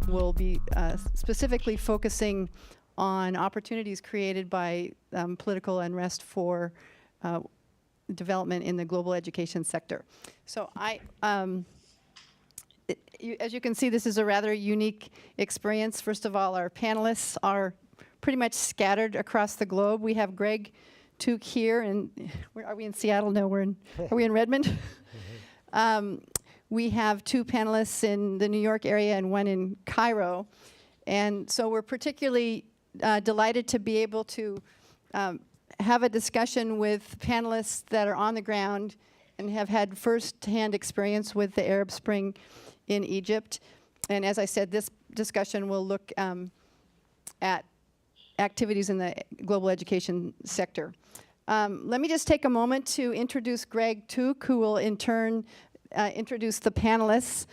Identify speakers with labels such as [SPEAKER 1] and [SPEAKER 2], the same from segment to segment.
[SPEAKER 1] will be specifically focusing on opportunities created by political unrest for development in the global education sector. So as you can see, this is a rather unique experience. First of all, our panelists are pretty much scattered across the globe. We have Greg Took here, and are we in Seattle? No, are we in Redmond? We have two panelists in the New York area and one in Cairo. And so we're particularly delighted to be able to have a discussion with panelists that are on the ground and have had first-hand experience with the Arab Spring in Egypt. And as I said, this discussion will look at activities in the global education sector. Let me just take a moment to introduce Greg Took, who will in turn introduce the panelists.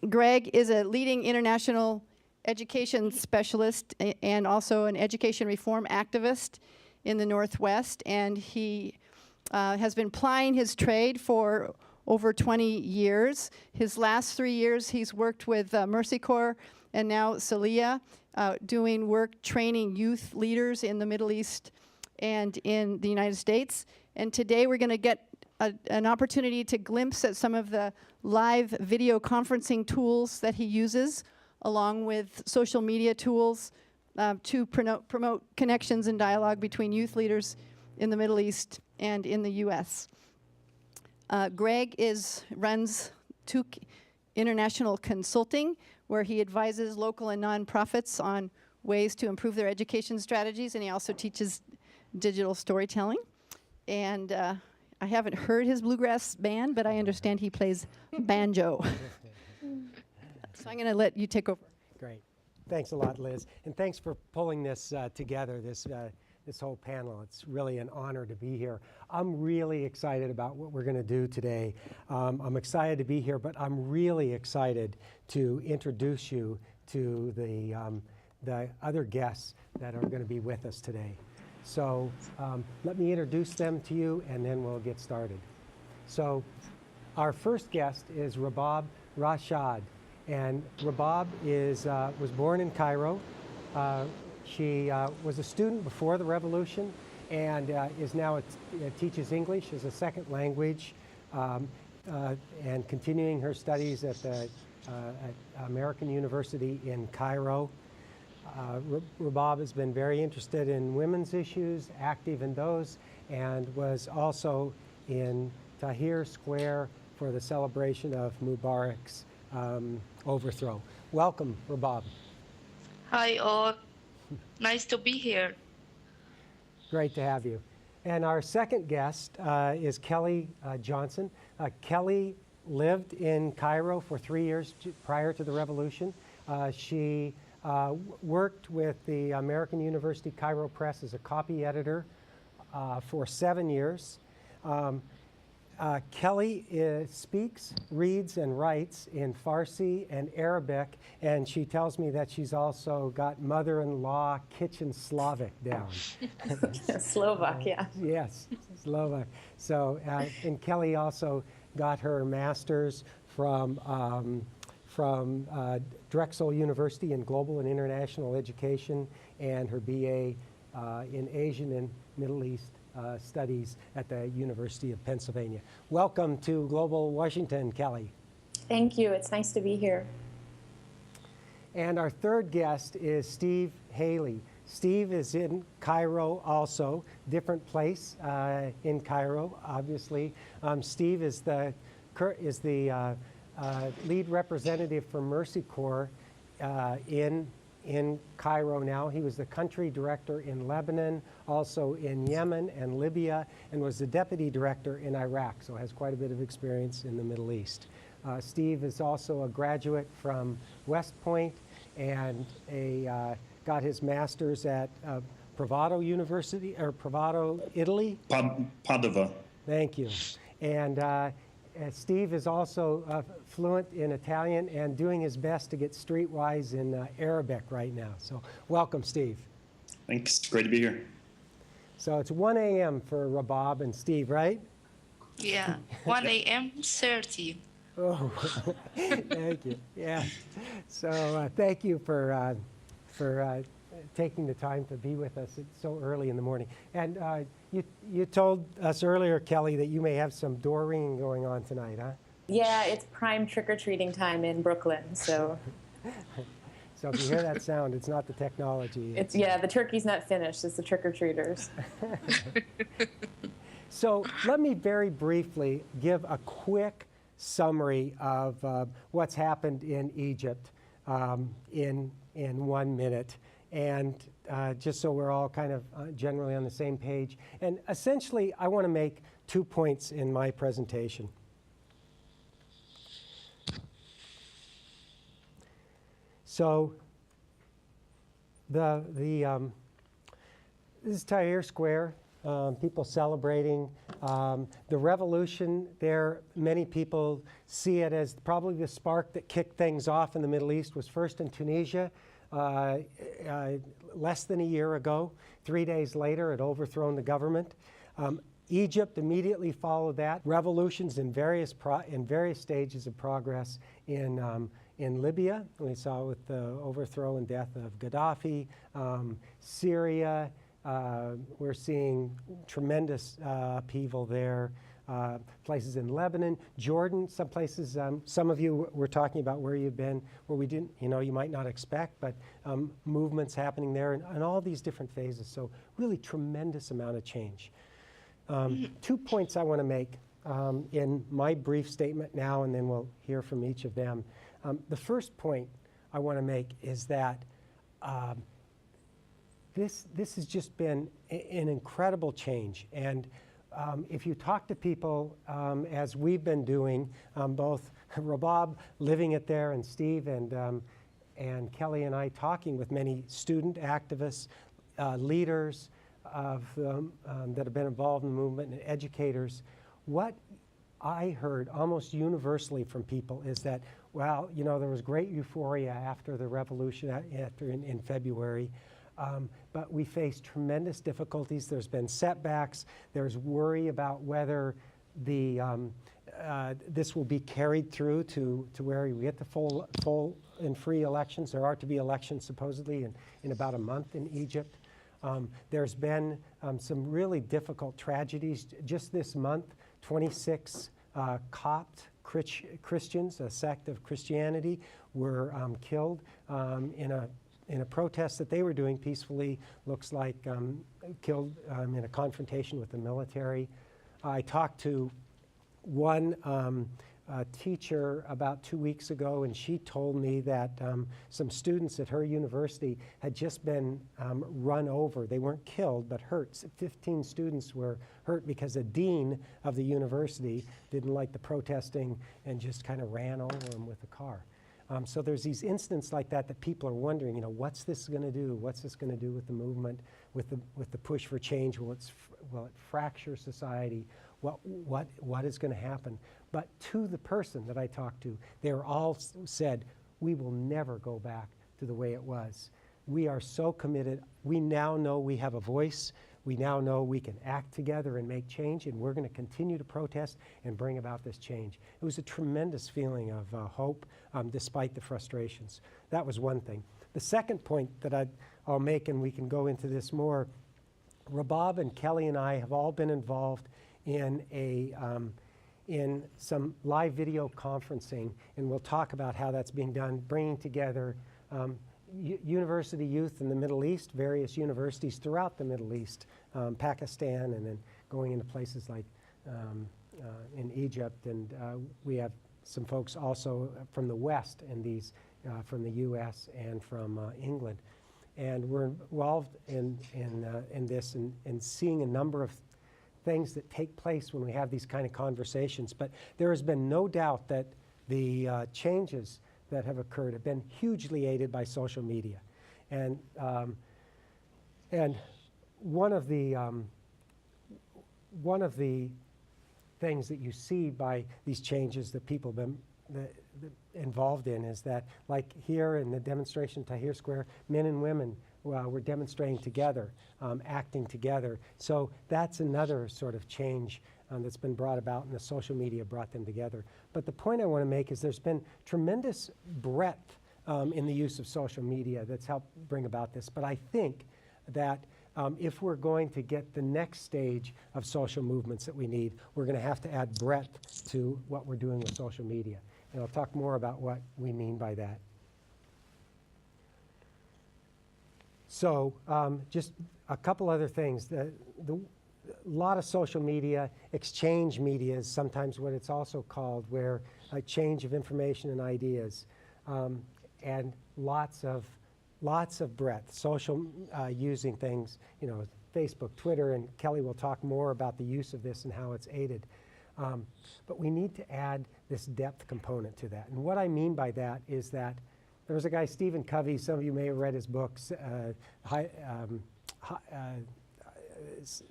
[SPEAKER 1] Greg is a leading international education specialist and also an education reform activist in the Northwest, and he has been plying his trade for over 20 years. His last 3 years he's worked with Mercy Corps and now Celia, doing work training youth leaders in the Middle East and in the United States. And today we're going to get an opportunity to glimpse at some of the live video conferencing tools that he uses, along with social media tools to promote connections and dialogue between youth leaders in the Middle East and in the US. Greg runs Took International Consulting, where he advises local and nonprofits on ways to improve their education strategies, and he also teaches digital storytelling. And I haven't heard his bluegrass band, but I understand he plays banjo. So I'm going to let you take over.
[SPEAKER 2] Great. Thanks a lot, Liz. And thanks for pulling this together, this whole panel. It's really an honor to be here. I'm really excited about what we're going to do today. I'm excited to be here, but I'm really excited to introduce you to the other guests that are going to be with us today. So let me introduce them to you, and then we'll get started. So our first guest is Rabab Rashad. And Rabab was born in Cairo. She was a student before the revolution and is now teaches English as a second language and continuing her studies at the American University in Cairo. Rabab has been very interested in women's issues, active in those, and was also in Tahrir Square for the celebration of Mubarak's overthrow. Welcome, Rabab.
[SPEAKER 3] Hi all. Nice to be here.
[SPEAKER 2] Great to have you. And our second guest is Kelly Johnson. Kelly lived in Cairo for 3 years prior to the revolution. She worked with the American University Cairo Press as a copy editor for 7 years. Kelly speaks, reads, and writes in Farsi and Arabic, and she tells me that she's also got mother-in-law kitchen Slavic down.
[SPEAKER 4] Slovak, yeah.
[SPEAKER 2] Yes, Slovak. So, and Kelly also got her master's from Drexel University in Global and International Education, and her BA in Asian and Middle East Studies at the University of Pennsylvania. Welcome to Global Washington, Kelly.
[SPEAKER 4] Thank you. It's nice to be here.
[SPEAKER 2] And our third guest is Steve Haley. Steve is in Cairo also, different place in Cairo, obviously. Steve is the lead representative for Mercy Corps in Cairo now. He was the country director in Lebanon, also in Yemen and Libya, and was the deputy director in Iraq, so has quite a bit of experience in the Middle East. Steve is also a graduate from West Point and got his master's at Pravado University, or Pravado, Italy?
[SPEAKER 5] Padova.
[SPEAKER 2] Thank you. And Steve is also fluent in Italian and doing his best to get streetwise in Arabic right now. So welcome, Steve.
[SPEAKER 5] Thanks. Great to be here.
[SPEAKER 2] So it's 1 a.m. for Rabab and Steve, right?
[SPEAKER 3] Yeah, 1 a.m. 30.
[SPEAKER 2] Oh, thank you. Yeah. So thank you for taking the time to be with us. It's so early in the morning. And you told us earlier, Kelly, that you may have some door ringing going on tonight, huh?
[SPEAKER 4] Yeah, it's prime trick-or-treating time in Brooklyn, so
[SPEAKER 2] So if you hear that sound, it's not the technology.
[SPEAKER 4] yeah, the turkey's not finished, it's the trick-or-treaters.
[SPEAKER 2] So let me very briefly give a quick summary of what's happened in Egypt in 1 minute, and just so we're all kind of generally on the same page. And essentially, I want to make 2 points in my presentation. So this is Tahrir Square. People celebrating the revolution there. Many people see it as probably the spark that kicked things off in the Middle East. Was first in Tunisia less than a year ago. 3 days later, it overthrown the government. Egypt immediately followed that. Revolutions in various stages of progress in Libya. We saw with the overthrow and death of Gaddafi. Syria. We're seeing tremendous upheaval there. Places in Lebanon, Jordan, some places, some of you were talking about where you've been, where we didn't, you might not expect, but movements happening there and all these different phases. So really tremendous amount of change. 2 points I want to make in my brief statement now, and then we'll hear from each of them. The first point I want to make is that this has just been an incredible change. And if you talk to people, as we've been doing, both Rabab living it there, and Steve and Kelly and I talking with many student activists, leaders that have been involved in the movement, and educators, what I heard almost universally from people is that, well, there was great euphoria after the revolution in February. But we face tremendous difficulties. There's been setbacks. There's worry about whether this will be carried through to where we get the full and free elections. There are to be elections supposedly in about a month in Egypt. There's been some really difficult tragedies. Just this month, 26 Copt Christians, a sect of Christianity, were killed in a protest that they were doing peacefully, looks like killed in a confrontation with the military. I talked to one teacher about 2 weeks ago, and she told me that some students at her university had just been run over. They weren't killed, but hurt. 15 students were hurt because a dean of the university didn't like the protesting and just kind of ran over them with a car. So there's these instances like that people are wondering, what's this going to do? What's this going to do with the movement, with the push for change? Will it fracture society? What is going to happen? But to the person that I talked to, they were all said, we will never go back to the way it was. We are so committed. We now know we have a voice. We now know we can act together and make change, and we're going to continue to protest and bring about this change. It was a tremendous feeling of hope, despite the frustrations. That was one thing. The second point that I'll make, and we can go into this more, Rabab and Kelly and I have all been involved in some live video conferencing, and we'll talk about how that's being done, bringing together university youth in the Middle East, various universities throughout the Middle East, Pakistan, and then going into places like in Egypt. And we have some folks also from the West and these from the U.S. and from England. And we're involved in this and seeing a number of things that take place when we have these kind of conversations. But there has been no doubt that the changes that have occurred have been hugely aided by social media. And one of the things that you see by these changes that people have been involved in is that, like here in the demonstration at Tahrir Square, men and women were demonstrating together, acting together. So that's another sort of change that's been brought about, and the social media brought them together. But the point I want to make is there's been tremendous breadth in the use of social media that's helped bring about this. But I think that if we're going to get the next stage of social movements that we need, we're going to have to add breadth to what we're doing with social media. And I'll talk more about what we mean by that. So just a couple other things. A lot of social media, exchange media is sometimes what it's also called, where a change of information and ideas, and lots of breadth. Social using things, you know, Facebook, Twitter, and Kelly will talk more about the use of this and how it's aided. But we need to add this depth component to that. And what I mean by that is that there was a guy, Stephen Covey, some of you may have read his books,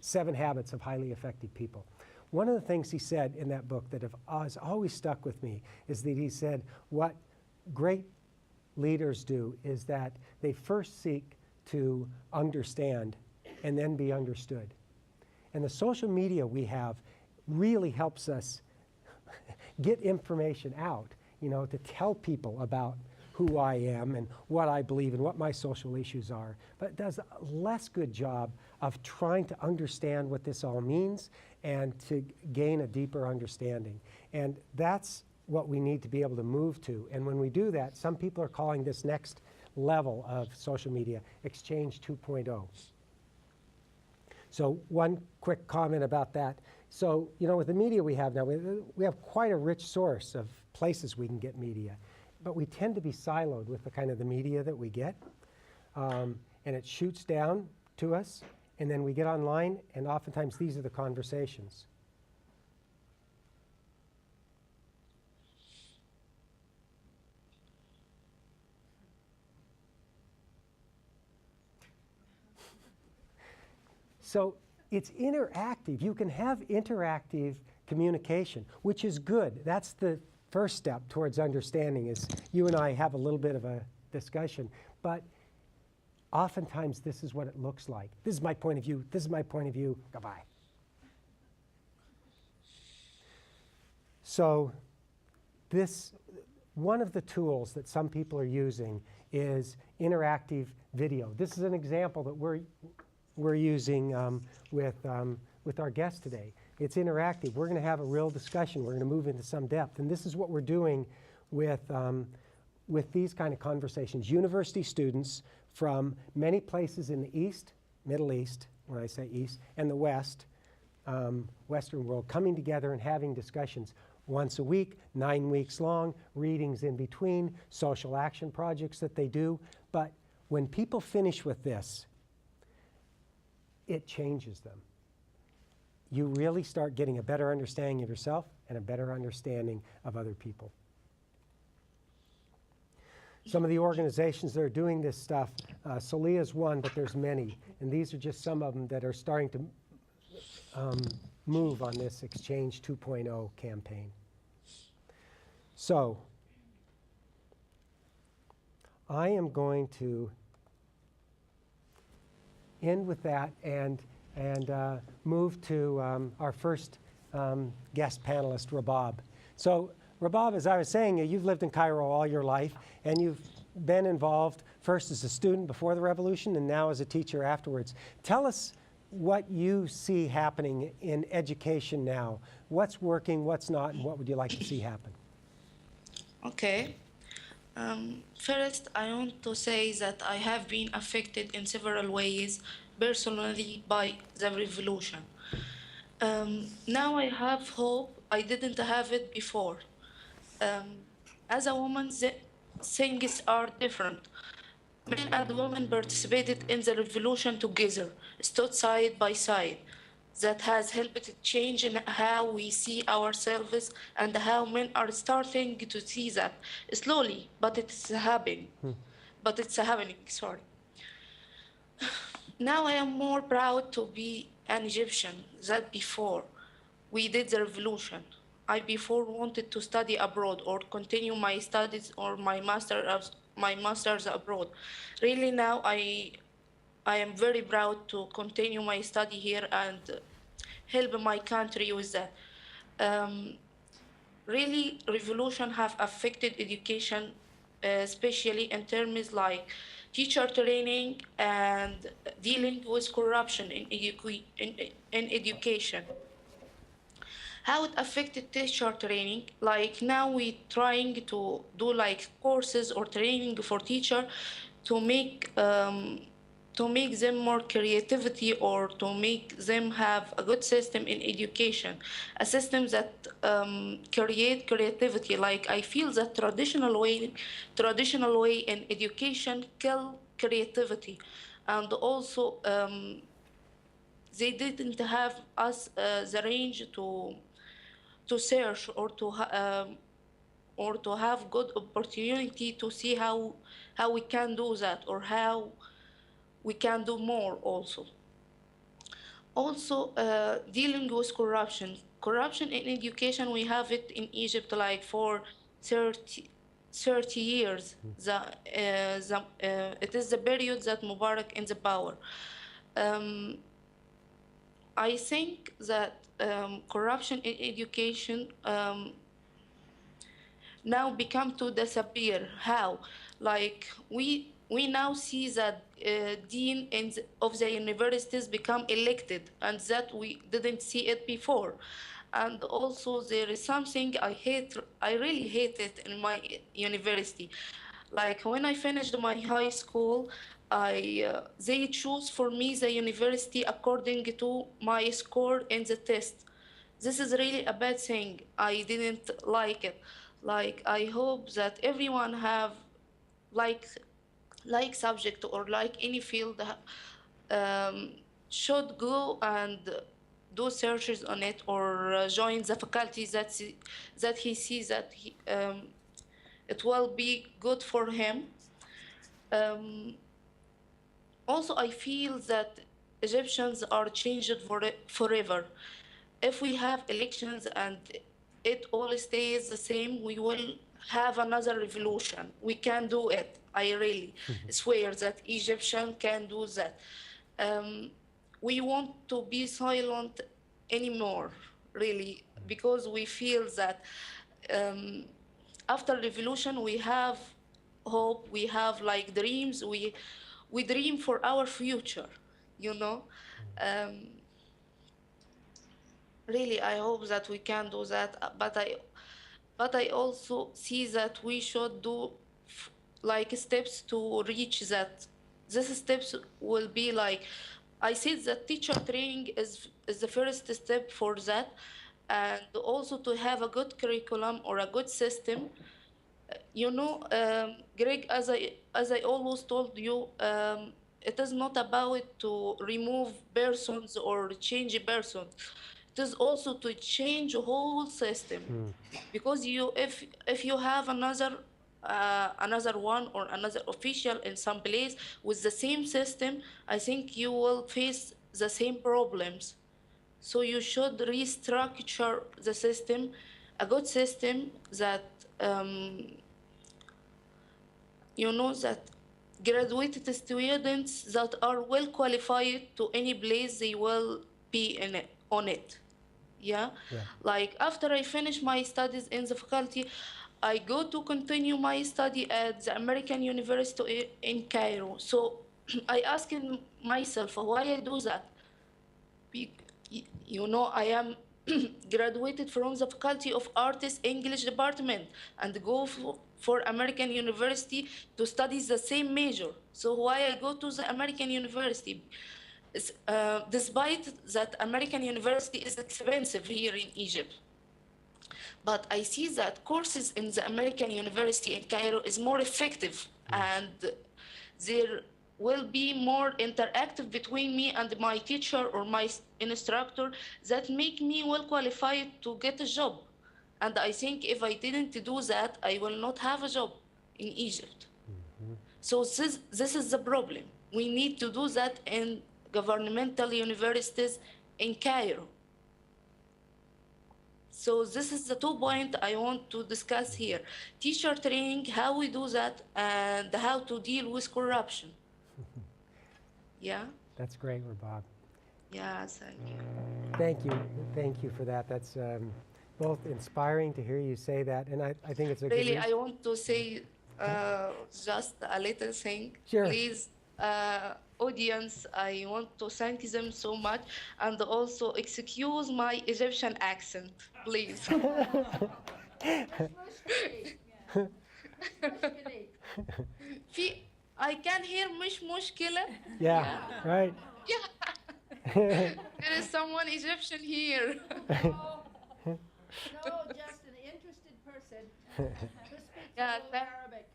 [SPEAKER 2] 7 Habits of Highly Effective People. One of the things he said in that book that has always stuck with me is that he said what great leaders do is that they first seek to understand and then be understood. And the social media we have really helps us get information out, you know, to tell people about who I am and what I believe and what my social issues are, but it does a less good job of trying to understand what this all means and to gain a deeper understanding. And that's what we need to be able to move to. And when we do that, some people are calling this next level of social media Exchange 2.0. So one quick comment about that. So, you know, with the media we have now, we have quite a rich source of places we can get media. But we tend to be siloed with the kind of the media that we get. And it shoots down to us, and then we get online, and oftentimes these are the conversations. So it's interactive. You can have interactive communication, which is good. That's the first step towards understanding, is you and I have a little bit of a discussion. But oftentimes this is what it looks like. This is my point of view. This is my point of view. Goodbye. So one of the tools that some people are using is interactive video. This is an example that we're using with our guest today. It's interactive. We're going to have a real discussion. We're going to move into some depth. And this is what we're doing with these kind of conversations. University students from many places in the East, Middle East, when I say East, and the West, Western world, coming together and having discussions once a week, 9 weeks long, readings in between, social action projects that they do. But when people finish with this, it changes them. You really start getting a better understanding of yourself and a better understanding of other people. Some of the organizations that are doing this stuff, Celia is one, but there's many. And these are just some of them that are starting to move on this Exchange 2.0 campaign. So I am going to end with that and move to our first guest panelist, Rabab. So Rabab, as I was saying, you've lived in Cairo all your life, and you've been involved first as a student before the revolution and now as a teacher afterwards. Tell us what you see happening in education now. What's working, what's not, and what would you like to see happen?
[SPEAKER 3] Okay. First, I want to say that I have been affected in several ways personally by the revolution. Now I have hope. I didn't have it before. As a woman, things are different. Men and women participated in the revolution together, stood side by side. That has helped change in how we see ourselves and how men are starting to see that slowly, but it's happening. But it's happening, sorry. Now I am more proud to be an Egyptian than before we did the revolution. I before wanted to study abroad or continue my studies or my master's abroad. Really now I am very proud to continue my study here and help my country with that. Really, revolution have affected education, especially in terms like teacher training and dealing with corruption in education. How it affected teacher training? Like now we trying to do like courses or training for teacher to make them more creativity or to make them have a good system in education, a system that create creativity. Like I feel that traditional way in education kill creativity, and also they didn't have us the range to search or to have good opportunity to see how we can do that or how we can do more also. Also, dealing with corruption. Corruption in education, we have it in Egypt like for 30 years. It is the period that Mubarak in the power. I think that corruption in education now become to disappear. How? Like we now see that dean of the universities become elected, and that we didn't see it before. And also there is something I hate. I really hate it in my university. Like when I finished my high school, they choose for me the university according to my score in the test. This is really a bad thing. I didn't like it. Like I hope that everyone have like subject or like any field should go and do searches on it or join the faculty that he sees that it will be good for him. Also, I feel that Egyptians are changed forever. If we have elections and it all stays the same, we will have another revolution. We can do it. I really swear that Egyptian can do that. We want to be silent anymore, really, because we feel that after revolution we have hope, we have like dreams, we dream for our future, you know. Really, I hope that we can do that, but I also see that we should do like steps to reach that. These steps will be like, I said that teacher training is the first step for that, and also to have a good curriculum or a good system. You know, Greg, as I always told you, it is not about to remove persons or change persons. It is also to change a whole system, because if you have another one or another official in some place with the same system, I think you will face the same problems. So you should restructure the system, a good system that you know, that graduated students that are well qualified to any place they will be in it, on it. Yeah? Like after I finish my studies in the faculty, I go to continue my study at the American University in Cairo. So I asked myself why I do that. You know, I am graduated from the Faculty of Arts English department and go for American University to study the same major. So why I go to the American University? Despite that American University is expensive here in Egypt. But I see that courses in the American University in Cairo is more effective, and there will be more interactive between me and my teacher or my instructor that make me well qualified to get a job. And I think if I didn't do that, I will not have a job in Egypt. So this is the problem. We need to do that in governmental universities in Cairo. So this is the 2 points I want to discuss here. Teacher training, how we do that, and how to deal with corruption. Yeah?
[SPEAKER 2] That's great, Rabab.
[SPEAKER 3] Yeah, thank you.
[SPEAKER 2] Thank you. Thank you for that. That's both inspiring to hear you say that, and I think it's a good
[SPEAKER 3] Really,
[SPEAKER 2] reason.
[SPEAKER 3] I want to say just a little thing.
[SPEAKER 2] Sure.
[SPEAKER 3] Please, audience, I want to thank them so much, and also excuse my Egyptian accent, please. I can hear مش مشكلة.
[SPEAKER 2] Yeah, right.
[SPEAKER 3] Yeah. There is someone Egyptian here.
[SPEAKER 1] No, just an interested person who speaks
[SPEAKER 3] Yeah,
[SPEAKER 1] a little Arabic.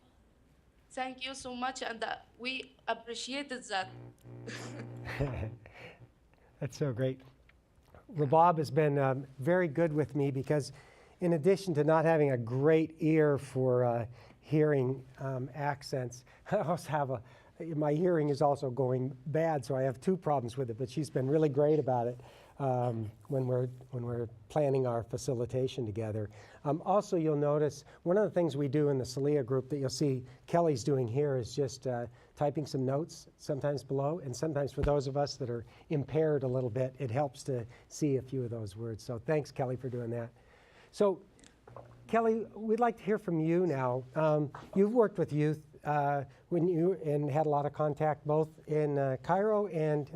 [SPEAKER 3] thank you so much, and we appreciated that.
[SPEAKER 2] That's so great. Rabab has been very good with me because in addition to not having a great ear for hearing accents, I also have my hearing is also going bad, so I have two problems with it, but she's been really great about it when we're planning our facilitation together. Also, you'll notice one of the things we do in the Celia group that you'll see Kelly's doing here is just typing some notes, sometimes below, and sometimes for those of us that are impaired a little bit, it helps to see a few of those words. So thanks, Kelly, for doing that. So, Kelly, we'd like to hear from you now. You've worked with youth and had a lot of contact both in Cairo and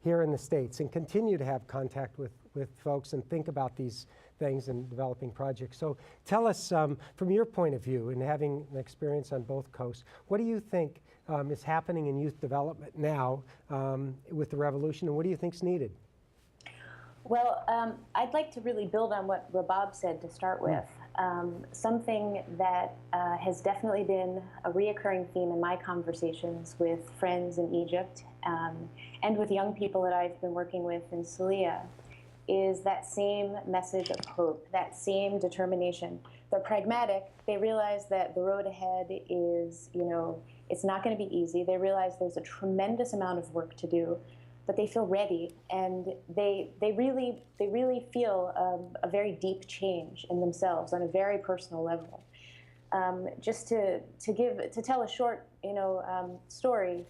[SPEAKER 2] here in the States, and continue to have contact with folks and think about these things and developing projects. So tell us, from your point of view and having an experience on both coasts, what do you think is happening in youth development now with the revolution, and what do you think is needed?
[SPEAKER 4] Well, I'd like to really build on what Rabab said to start with. Something that has definitely been a reoccurring theme in my conversations with friends in Egypt and with young people that I've been working with in Celia is that same message of hope, that same determination. They're pragmatic. They realize that the road ahead is, it's not going to be easy. They realize there's a tremendous amount of work to do, but they feel ready, and they really feel a very deep change in themselves on a very personal level. Just to tell a short story.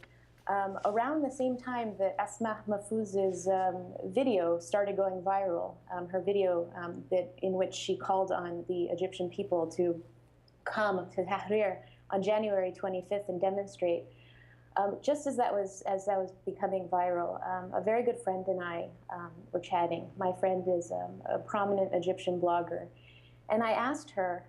[SPEAKER 4] Around the same time that Asma Mahfouz's video started going viral, her video in which she called on the Egyptian people to come to Tahrir on January 25th and demonstrate. Just as that was becoming viral, a very good friend and I were chatting. My friend is a prominent Egyptian blogger. And I asked her,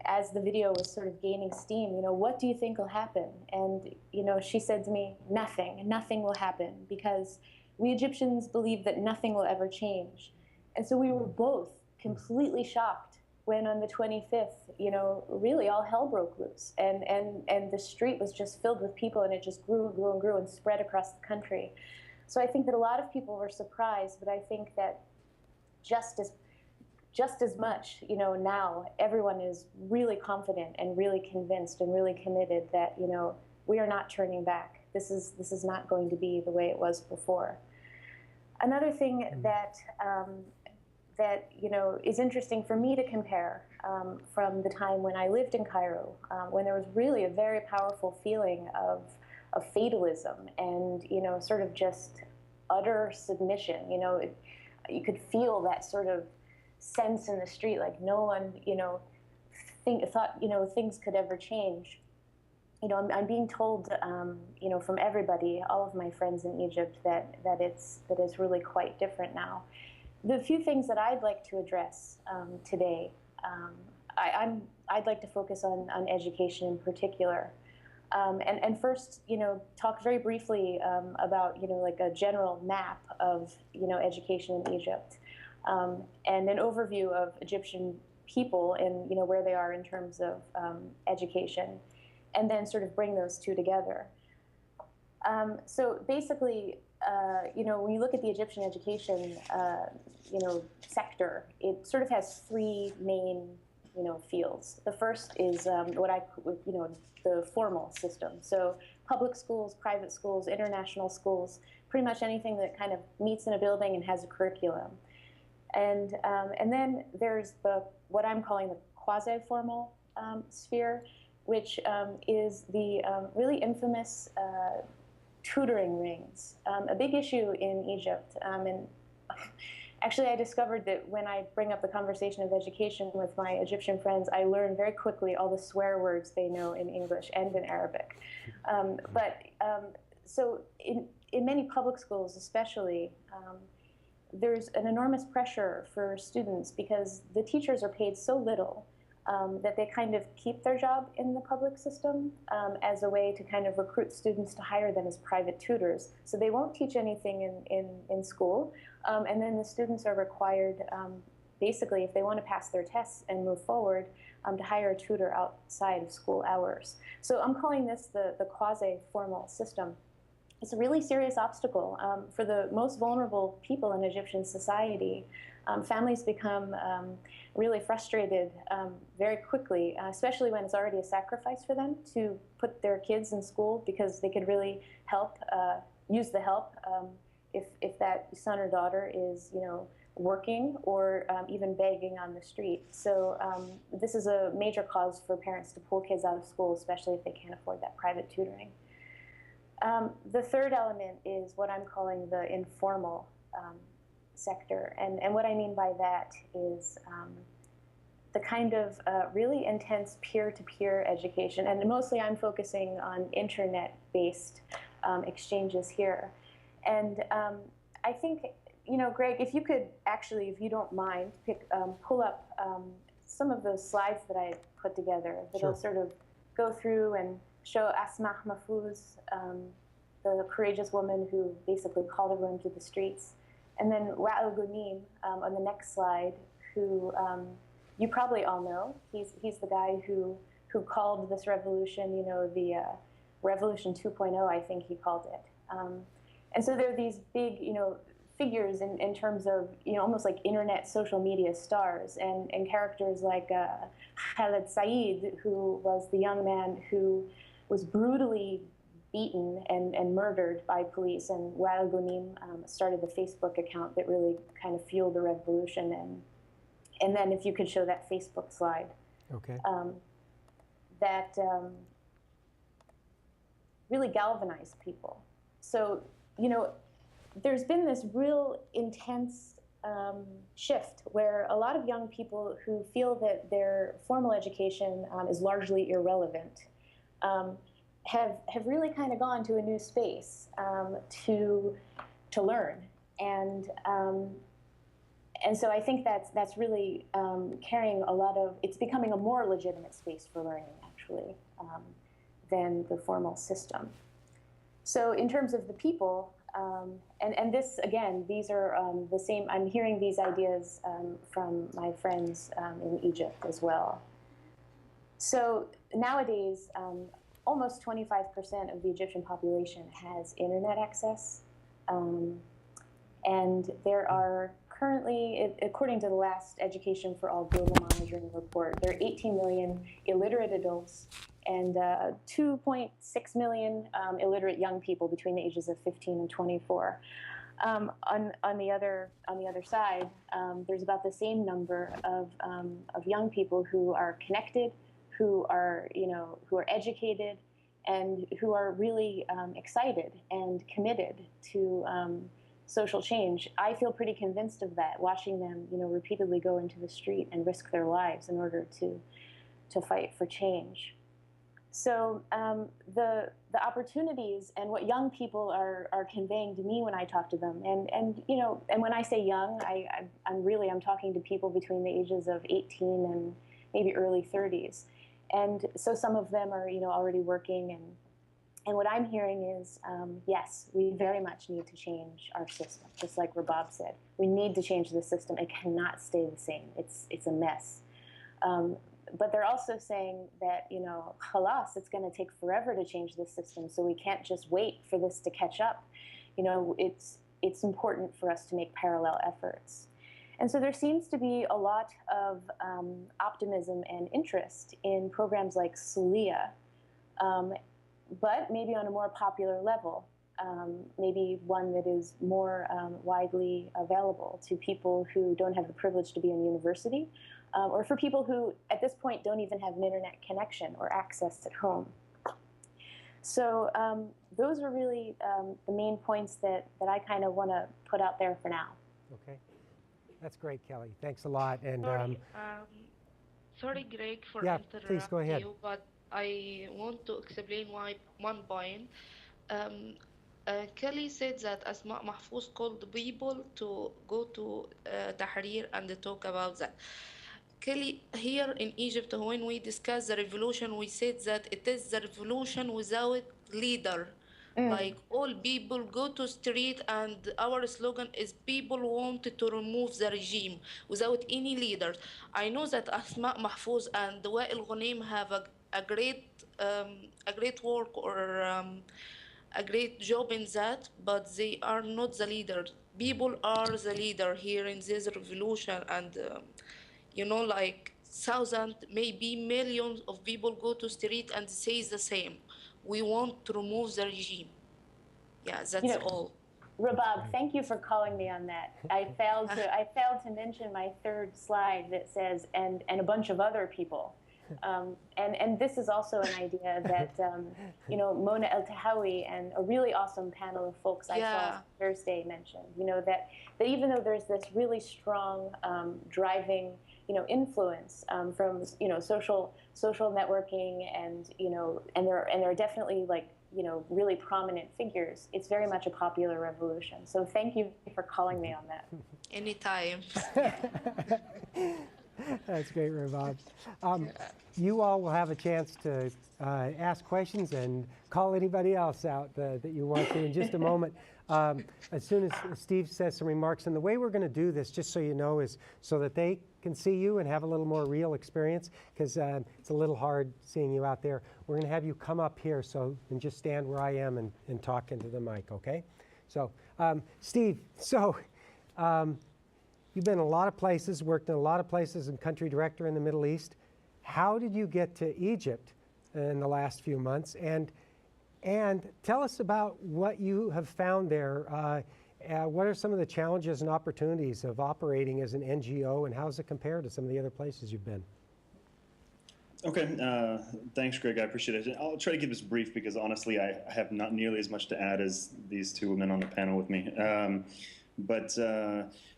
[SPEAKER 4] as the video was sort of gaining steam, what do you think will happen? And, she said to me, nothing will happen, because we Egyptians believe that nothing will ever change. And so we were both completely shocked when on the 25th, really all hell broke loose. And the street was just filled with people, and it just grew and grew and grew and spread across the country. So I think that a lot of people were surprised, but I think that just as much, now everyone is really confident and really convinced and really committed that, we are not turning back. This is not going to be the way it was before. Another thing that is interesting for me to compare from the time when I lived in Cairo, when there was really a very powerful feeling of fatalism and, sort of just utter submission. You could feel that sort of sense in the street, like no one, thought, things could ever change. I'm being told, from everybody, all of my friends in Egypt, that it's really quite different now. The few things that I'd like to address today, I'd like to focus on education in particular, and first, talk very briefly about, like a general map of, education in Egypt. And an overview of Egyptian people and where they are in terms of education, and then sort of bring those two together. So basically, when you look at the Egyptian education, sector, it sort of has three main, fields. The first is the formal system. So public schools, private schools, international schools, pretty much anything that kind of meets in a building and has a curriculum. And then there's what I'm calling the quasi-formal sphere, which is the really infamous tutoring rings. A big issue in Egypt, and actually I discovered that when I bring up the conversation of education with my Egyptian friends, I learn very quickly all the swear words they know in English and in Arabic. So in many public schools especially, there's an enormous pressure for students because the teachers are paid so little that they kind of keep their job in the public system as a way to kind of recruit students to hire them as private tutors. So they won't teach anything in school, and then the students are required, basically, if they want to pass their tests and move forward, to hire a tutor outside of school hours. So I'm calling this the quasi-formal system. It's a really serious obstacle for the most vulnerable people in Egyptian society. Families become really frustrated very quickly, especially when it's already a sacrifice for them to put their kids in school because they could really help, use the help if that son or daughter is, working or even begging on the street. So this is a major cause for parents to pull kids out of school, especially if they can't afford that private tutoring. The third element is what I'm calling the informal sector. And what I mean by that is the kind of really intense peer-to-peer education. And mostly I'm focusing on internet-based exchanges here. And I think, Greg, if you could actually, if you don't mind, pull up some of those slides that I put together that'll sort of go through and show Asma Mahfouz, the courageous woman who basically called everyone to the streets. And then Wa'al Ghunim on the next slide, who you probably all know. He's the guy who called this revolution, the Revolution 2.0, I think he called it. And so there are these big, figures in terms of, almost like internet social media stars and characters like Khaled Said, who was the young man who was brutally beaten and murdered by police, and Wa'al Ghunim started the Facebook account that really kind of fueled the revolution. And then if you could show that Facebook slide.
[SPEAKER 2] Okay.
[SPEAKER 4] That really galvanized people. So, there's been this real intense shift where a lot of young people who feel that their formal education is largely irrelevant have really kind of gone to a new space to learn, and so I think that's really carrying a lot of, it's becoming a more legitimate space for learning actually than the formal system. So in terms of the people, and this again, these are the same. I'm hearing these ideas from my friends in Egypt as well. So nowadays, almost 25% of the Egyptian population has internet access. And there are currently, according to the last Education for All Global Monitoring Report, there are 18 million illiterate adults and 2.6 million illiterate young people between the ages of 15 and 24. On the other side, there's about the same number of young people who are connected, who are educated, and who are really excited and committed to social change. I feel pretty convinced of that, watching them, repeatedly go into the street and risk their lives in order to fight for change. So the opportunities and what young people are conveying to me when I talk to them, and when I say young, I'm talking to people between the ages of 18 and maybe early 30s. And so some of them are, already working, and what I'm hearing is, yes, we very much need to change our system, just like Rabab said. We need to change the system. It cannot stay the same. It's a mess. But they're also saying that, khalas, it's going to take forever to change this system, so we can't just wait for this to catch up. It's important for us to make parallel efforts. And so there seems to be a lot of optimism and interest in programs like Sulia, but maybe on a more popular level, maybe one that is more widely available to people who don't have the privilege to be in university, or for people who, at this point, don't even have an internet connection or access at home. So those are really the main points that I kind of want to put out there for now.
[SPEAKER 2] Okay. That's great, Kelly. Thanks a lot. And
[SPEAKER 3] Sorry, Greg, for
[SPEAKER 2] yeah, please go
[SPEAKER 3] interrupting
[SPEAKER 2] ahead.
[SPEAKER 3] you, but I want to explain one point. Um, Kelly said that Asma Mahfouz called people to go to Tahrir and talk about that. Kelly, here in Egypt, when we discuss the revolution, we said that it is the revolution without leader. Like all people go to street, and our slogan is people wanted to remove the regime without any leaders. I know that Asma Mahfouz and Wa'il Ghunaim have a great work or a great job in that, but they are not the leader. People are the leader here in this revolution, and like thousands, maybe millions of people go to street and say the same. We want to remove the regime. Yeah, that's all.
[SPEAKER 4] Rabab, thank you for calling me on that. I failed to mention my third slide that says and a bunch of other people. And this is also an idea that Mona El Tahawi and a really awesome panel of folks I saw Thursday mentioned. That even though there's this really strong driving influence from social networking and and there are definitely really prominent figures. It's very much a popular revolution. So thank you for calling me on that.
[SPEAKER 3] Anytime.
[SPEAKER 2] That's great, Rabab. You all will have a chance to ask questions and call anybody else out that you want to in just a moment. As soon as Steve says some remarks, and the way we're going to do this, just so you know, is so that they can see you and have a little more real experience, because it's a little hard seeing you out there. We're going to have you come up here and just stand where I am and talk into the mic, okay? So, Steve, you've been in a lot of places, worked in a lot of places and country director in the Middle East. How did you get to Egypt in the last few months? And tell us about what you have found there. What are some of the challenges and opportunities of operating as an NGO, and how does it compare to some of the other places you've been?
[SPEAKER 5] Okay, thanks, Greg. I appreciate it. I'll try to keep this brief because honestly, I have not nearly as much to add as these two women on the panel with me.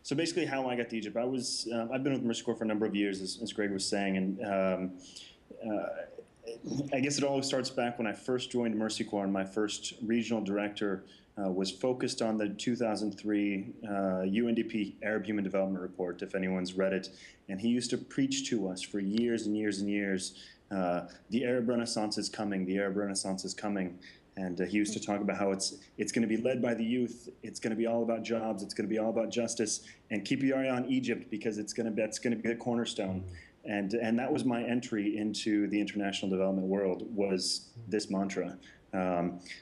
[SPEAKER 5] So basically, how I got to Egypt, I've been with Mercy Corps for a number of years, as Greg was saying, and I guess it all starts back when I first joined Mercy Corps, and my first regional director was focused on the 2003 UNDP Arab Human Development Report, if anyone's read it. And he used to preach to us for years and years and years, the Arab Renaissance is coming, the Arab Renaissance is coming. And he used to talk about how it's going to be led by the youth, it's going to be all about jobs, it's going to be all about justice, and keep your eye on Egypt because that's going to be the cornerstone. And that was my entry into the international development world, was this mantra.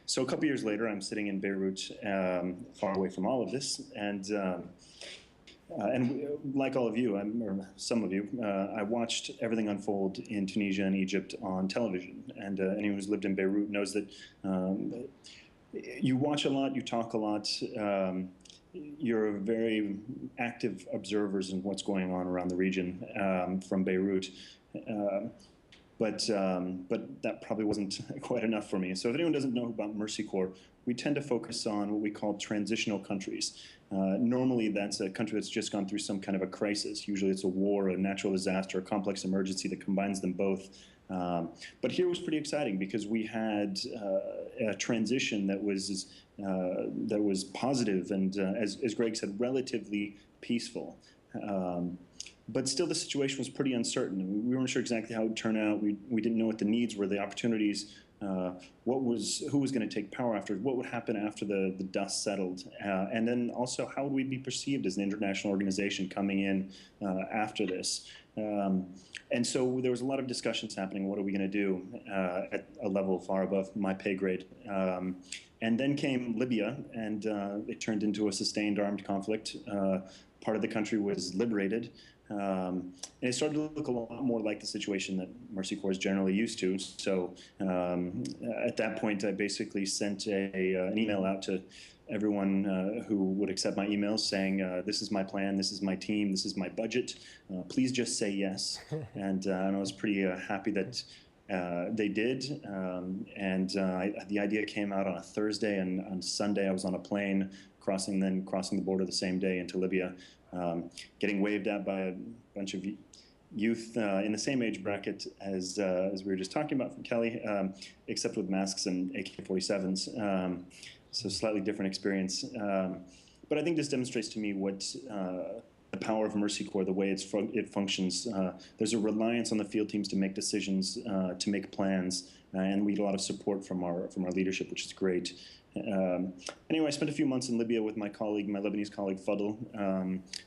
[SPEAKER 5] So a couple years later, I'm sitting in Beirut, far away from all of this, and like all of you, or some of you, I watched everything unfold in Tunisia and Egypt on television. And anyone who's lived in Beirut knows that you watch a lot, you talk a lot, you're very active observers in what's going on around the region from Beirut. But that probably wasn't quite enough for me. So if anyone doesn't know about Mercy Corps, we tend to focus on what we call transitional countries. Normally, that's a country that's just gone through some kind of a crisis. Usually it's a war, a natural disaster, a complex emergency that combines them both. But here was pretty exciting because we had a transition that was positive and, as Greg said, relatively peaceful. But still, the situation was pretty uncertain. We weren't sure exactly how it would turn out. We didn't know what the needs were, the opportunities, who was going to take power after, what would happen after the dust settled, and then also how would we be perceived as an international organization coming in after this. And so there was a lot of discussions happening. What are we going to do at a level far above my pay grade? And then came Libya, and it turned into a sustained armed conflict. Part of the country was liberated. And it started to look a lot more like the situation that Mercy Corps is generally used to. So at that point, I basically sent an email out to everyone who would accept my emails saying, this is my plan, this is my team, this is my budget. Please just say yes. And I was pretty happy that They did, and the idea came out on a Thursday, and on Sunday I was on a plane crossing the border the same day into Libya, getting waved at by a bunch of youth in the same age bracket as we were just talking about from Kelly, except with masks and AK-47s. So slightly different experience. But I think this demonstrates to me what the power of Mercy Corps, the way it functions. There's a reliance on the field teams to make decisions, to make plans, and we get a lot of support from our leadership, which is great. Anyway, I spent a few months in Libya with my Lebanese colleague Fadl,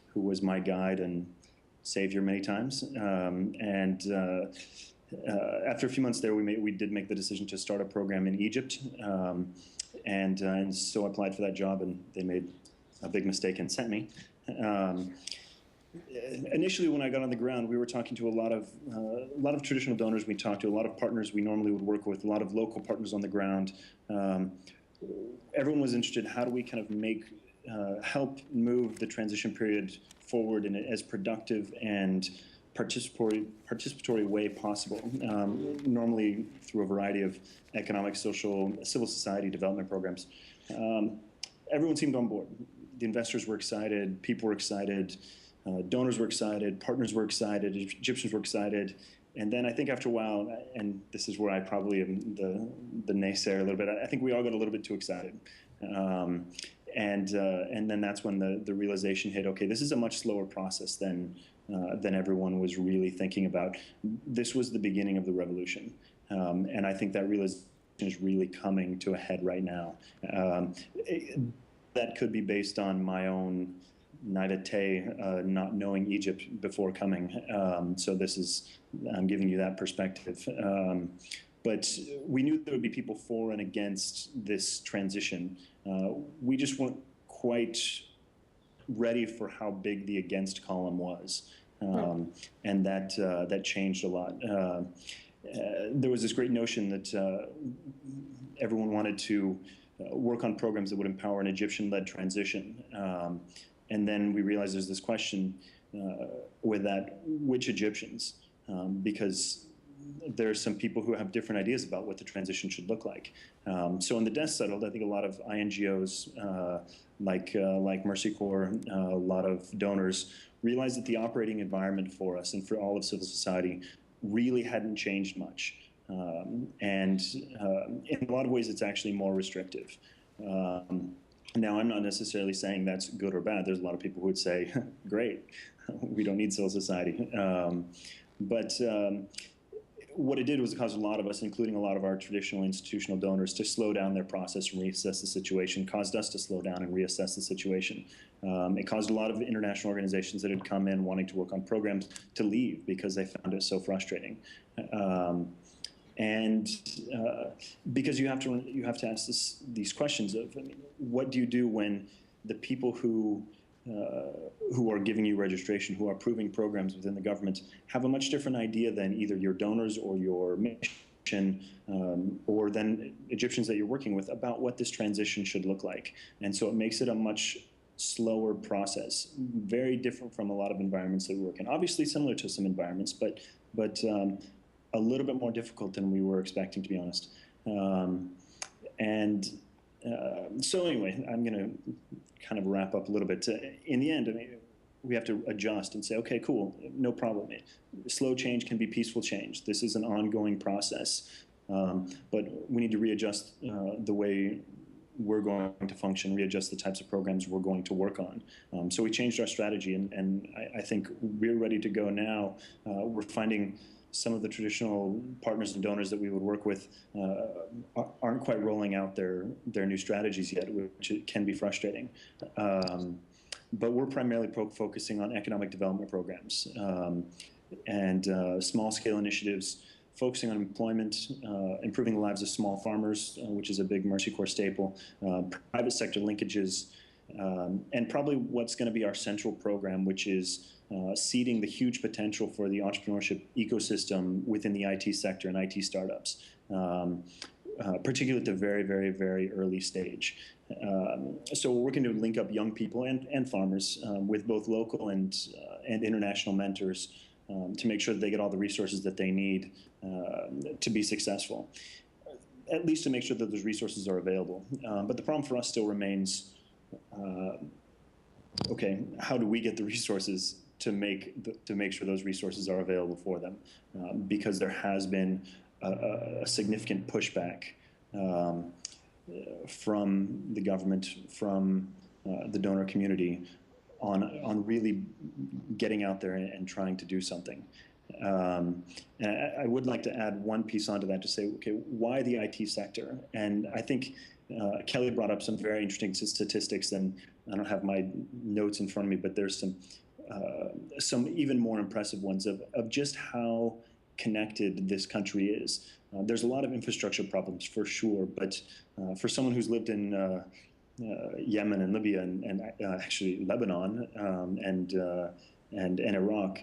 [SPEAKER 5] who was my guide and savior many times. After a few months there, we did make the decision to start a program in Egypt, and so I applied for that job, and they made a big mistake and sent me. Initially, when I got on the ground, we were talking to a lot of traditional donors. We talked to a lot of partners we normally would work with, a lot of local partners on the ground. Everyone was interested. How do we kind of help move the transition period forward in as productive and participatory way possible, normally through a variety of economic, social, civil society development programs. Everyone seemed on board. The investors were excited, people were excited, donors were excited, partners were excited, Egyptians were excited. And then I think after a while, and this is where I probably am the naysayer a little bit, I think we all got a little bit too excited. And then that's when the realization hit, okay, this is a much slower process than everyone was really thinking about. This was the beginning of the revolution. And I think that realization is really coming to a head right now. That could be based on my own naivete, not knowing Egypt before coming. So I'm giving you that perspective. But we knew there would be people for and against this transition. We just weren't quite ready for how big the against column was. And that changed a lot. There was this great notion that everyone wanted to work on programs that would empower an Egyptian-led transition. And then we realized there's this question with that, which Egyptians? Because there are some people who have different ideas about what the transition should look like. So when the dust settled, I think a lot of INGOs, like Mercy Corps, a lot of donors, realized that the operating environment for us and for all of civil society really hadn't changed much. And in a lot of ways, it's actually more restrictive. Now, I'm not necessarily saying that's good or bad. There's a lot of people who would say, great, we don't need civil society. But what it did was it caused a lot of us, including a lot of our traditional institutional donors, to slow down their process and reassess the situation, caused us to slow down and reassess the situation. It caused a lot of international organizations that had come in wanting to work on programs to leave because they found it so frustrating. And because you have to ask these questions of, I mean, what do you do when the people who are giving you registration, who are approving programs within the government, have a much different idea than either your donors or your mission, or then Egyptians that you're working with about what this transition should look like. And so it makes it a much slower process, very different from a lot of environments that we work in. Obviously similar to some environments, but a little bit more difficult than we were expecting, to be honest. So anyway, I'm going to kind of wrap up a little bit. In the end, I mean, we have to adjust and say, okay, cool, no problem. Slow change can be peaceful change. This is an ongoing process, but we need to readjust the way we're going to function, readjust the types of programs we're going to work on. So we changed our strategy, and I think we're ready to go now. We're finding some of the traditional partners and donors that we would work with aren't quite rolling out their new strategies yet, which can be frustrating. But we're primarily focusing on economic development programs and small-scale initiatives, focusing on employment, improving the lives of small farmers, which is a big Mercy Corps staple, private sector linkages, and probably what's going to be our central program, which is seeding the huge potential for the entrepreneurship ecosystem within the IT sector and IT startups, particularly at the very, very, very early stage. So we're working to link up young people and farmers with both local and international mentors to make sure that they get all the resources that they need to be successful, at least to make sure that those resources are available. But the problem for us still remains, okay, how do we get the resources to make sure those resources are available for them? Because there has been a significant pushback from the government, from the donor community, on really getting out there and trying to do something. And I would like to add one piece onto that to say, okay, why the IT sector? And I think Kelly brought up some very interesting statistics, and I don't have my notes in front of me, but there's some even more impressive ones of just how connected this country is. There's a lot of infrastructure problems for sure, but for someone who's lived in Yemen and Libya and actually Lebanon and Iraq,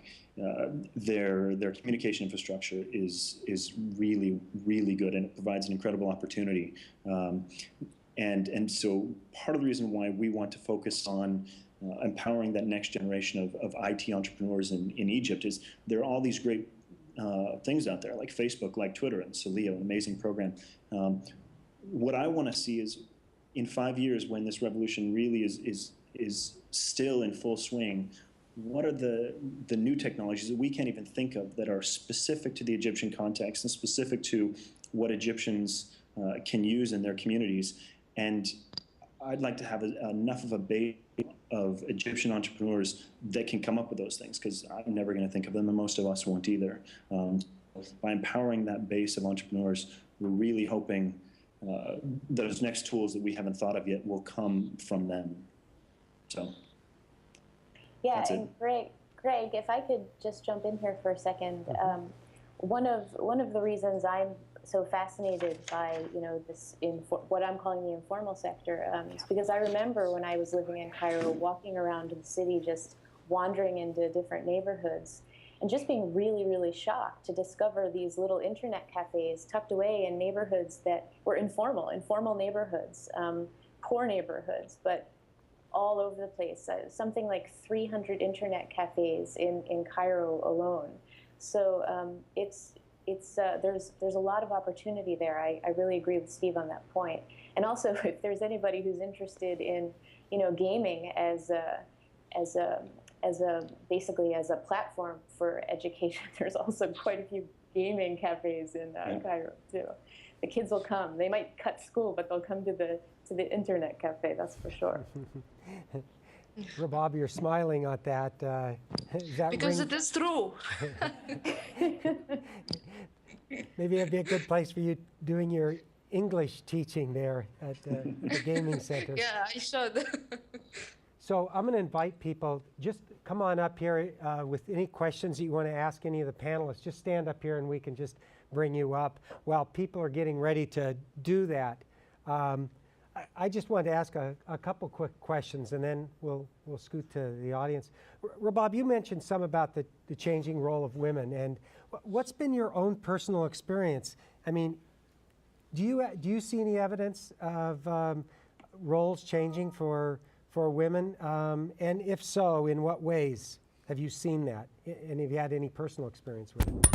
[SPEAKER 5] their communication infrastructure is really, really good, and it provides an incredible opportunity. And so part of the reason why we want to focus on empowering that next generation of IT entrepreneurs in Egypt is there are all these great things out there, like Facebook, like Twitter, and Salio, an amazing program. What I want to see is, in 5 years, when this revolution really is still in full swing, what are the new technologies that we can't even think of that are specific to the Egyptian context and specific to what Egyptians can use in their communities? And I'd like to have enough of a base of Egyptian entrepreneurs that can come up with those things, because I'm never going to think of them, and most of us won't either. By empowering that base of entrepreneurs, we're really hoping those next tools that we haven't thought of yet will come from them. So,
[SPEAKER 4] yeah,
[SPEAKER 5] that's
[SPEAKER 4] and
[SPEAKER 5] it.
[SPEAKER 4] Greg, if I could just jump in here for a second, one of the reasons I'm so fascinated by this what I'm calling the informal sector is because I remember when I was living in Cairo, walking around the city, just wandering into different neighborhoods, and just being really, really shocked to discover these little internet cafes tucked away in neighborhoods that were informal neighborhoods, poor neighborhoods, but all over the place. Something like 300 internet cafes in Cairo alone. So there's a lot of opportunity there. I really agree with Steve on that point. And also, if there's anybody who's interested in gaming as basically as a platform for education, there's also quite a few gaming cafes in Cairo too. The kids will come. They might cut school, but they'll come to the internet cafe. That's for sure.
[SPEAKER 2] Rabab, you're smiling at that. Is that
[SPEAKER 3] Because it is true.
[SPEAKER 2] Maybe it'd be a good place for you doing your English teaching there at the gaming center.
[SPEAKER 3] Yeah, I should.
[SPEAKER 2] So I'm going to invite people, just come on up here with any questions that you want to ask any of the panelists. Just stand up here and we can just bring you up. While people are getting ready to do that, I just wanted to ask a couple quick questions, and then we'll scoot to the audience. Rabab, you mentioned some about the changing role of women, and what's been your own personal experience? I mean, do you see any evidence of roles changing for women? And if so, in what ways have you seen that? And have you had any personal experience with it?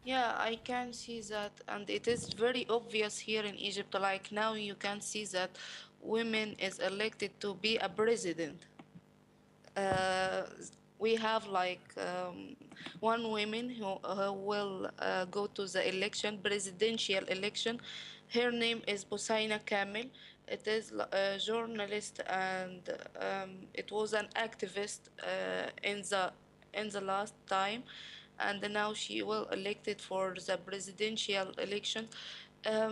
[SPEAKER 3] Yeah, I can see that, and it is very obvious here in Egypt. Like now, you can see that women is elected to be a president. We have like one woman who will go to the presidential election. Her name is Busaina Kamel. It is a journalist, and it was an activist in the last time. And now she will elected for the presidential election. Now,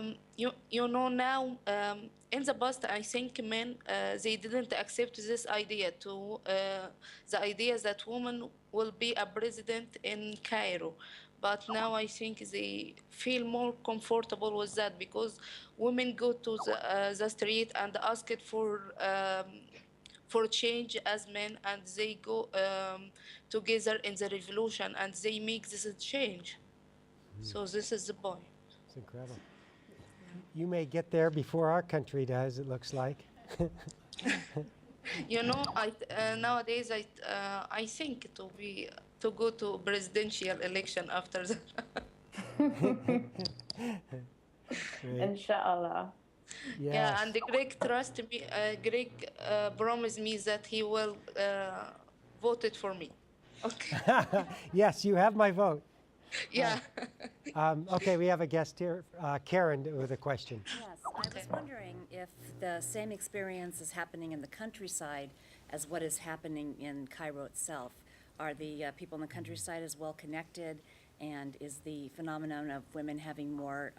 [SPEAKER 3] in the past, I think men, they didn't accept this idea the idea that women will be a president in Cairo. But now I think they feel more comfortable with that, because women go to the street and ask it for change as men, and they go together in the revolution, and they make this a change. So this is the point.
[SPEAKER 2] It's incredible. You may get there before our country does, it looks like.
[SPEAKER 3] Nowadays I think to go to presidential election after that.
[SPEAKER 2] Great.
[SPEAKER 4] Inshallah.
[SPEAKER 2] Yes.
[SPEAKER 3] Yeah, and Greg trust me. Greg promised me that he will vote it for me. Okay.
[SPEAKER 2] Yes, you have my vote.
[SPEAKER 3] Yeah.
[SPEAKER 2] Okay, we have a guest here, Karen, with a question.
[SPEAKER 6] Yes, I was wondering if the same experience is happening in the countryside as what is happening in Cairo itself. Are the people in the countryside as well connected, and is the phenomenon of women having more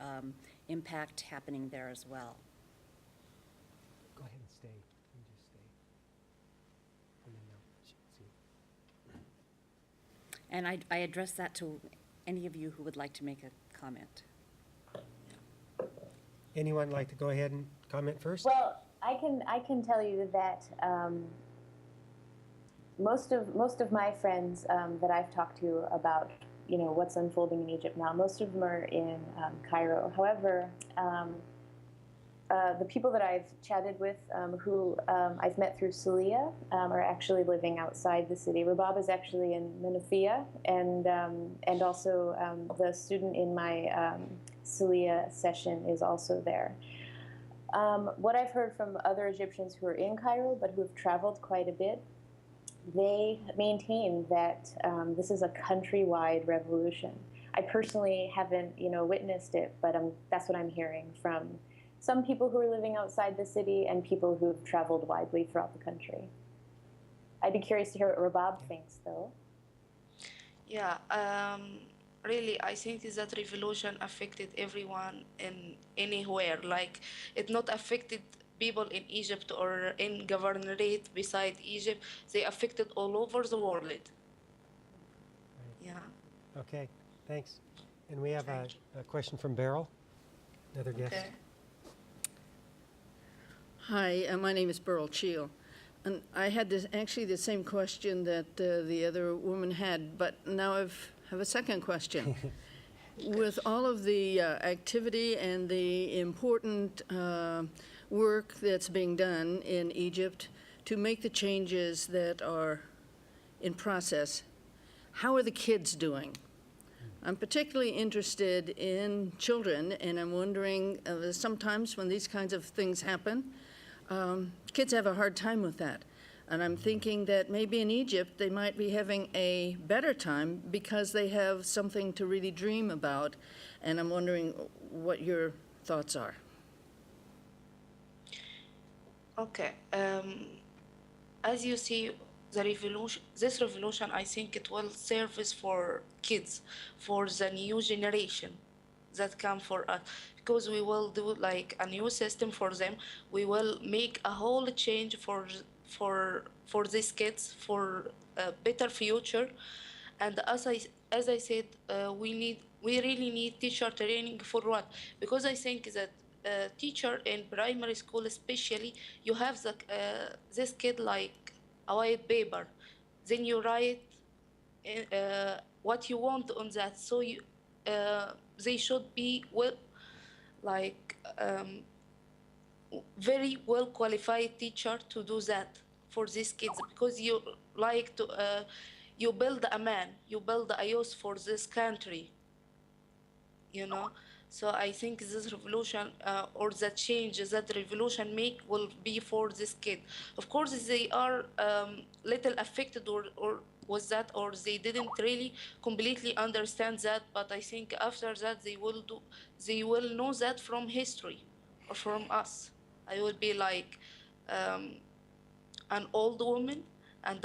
[SPEAKER 6] impact happening there as well?
[SPEAKER 2] Go ahead and stay. You just stay. And then they'll see.
[SPEAKER 6] And I address that to any of you who would like to make a comment.
[SPEAKER 2] Anyone like to go ahead and comment first?
[SPEAKER 4] Well, I can tell you that most of my friends that I've talked to about what's unfolding in Egypt now, most of them are in Cairo. However, the people that I've chatted with, who I've met through Salia, are actually living outside the city. Rabab is actually in Menafia, and also the student in my Salia session is also there. What I've heard from other Egyptians who are in Cairo but who have traveled quite a bit, they maintain that this is a countrywide revolution. I personally haven't, witnessed it, but that's what I'm hearing from some people who are living outside the city and people who have traveled widely throughout the country. I'd be curious to hear what Rabab thinks, though.
[SPEAKER 3] Yeah. Really, I think that revolution affected everyone in anywhere. Like, it not affected people in Egypt or in governorate beside Egypt. They affected all over the world. Yeah.
[SPEAKER 2] Okay, thanks. And we have a question from Beryl, another guest.
[SPEAKER 3] Okay.
[SPEAKER 7] Hi, my name is Beryl Cheel. And I had actually the same question that the other woman had, but now I have a second question. With all of the activity and the important work that's being done in Egypt to make the changes that are in process, how are the kids doing? I'm particularly interested in children, and I'm wondering, sometimes when these kinds of things happen, kids have a hard time with that. And I'm thinking that maybe in Egypt they might be having a better time because they have something to really dream about. And I'm wondering what your thoughts are.
[SPEAKER 3] Okay. As you see, this revolution, I think it will service for kids, for the new generation that come for us, because we will do like a new system for them. We will make a whole change for these kids, for a better future. And as I said, we really need teacher training for what? Because I think that teacher in primary school especially, you have this kid like a white paper, then you write what you want on that. So they should be very well qualified teacher to do that for these kids, because you like to you build a man, you build a youth for this country, So I think this revolution or the change that revolution make will be for this kid. Of course, they are little affected or was that, or they didn't really completely understand that. But I think after that they will know that from history or from us. I will be like an old woman, and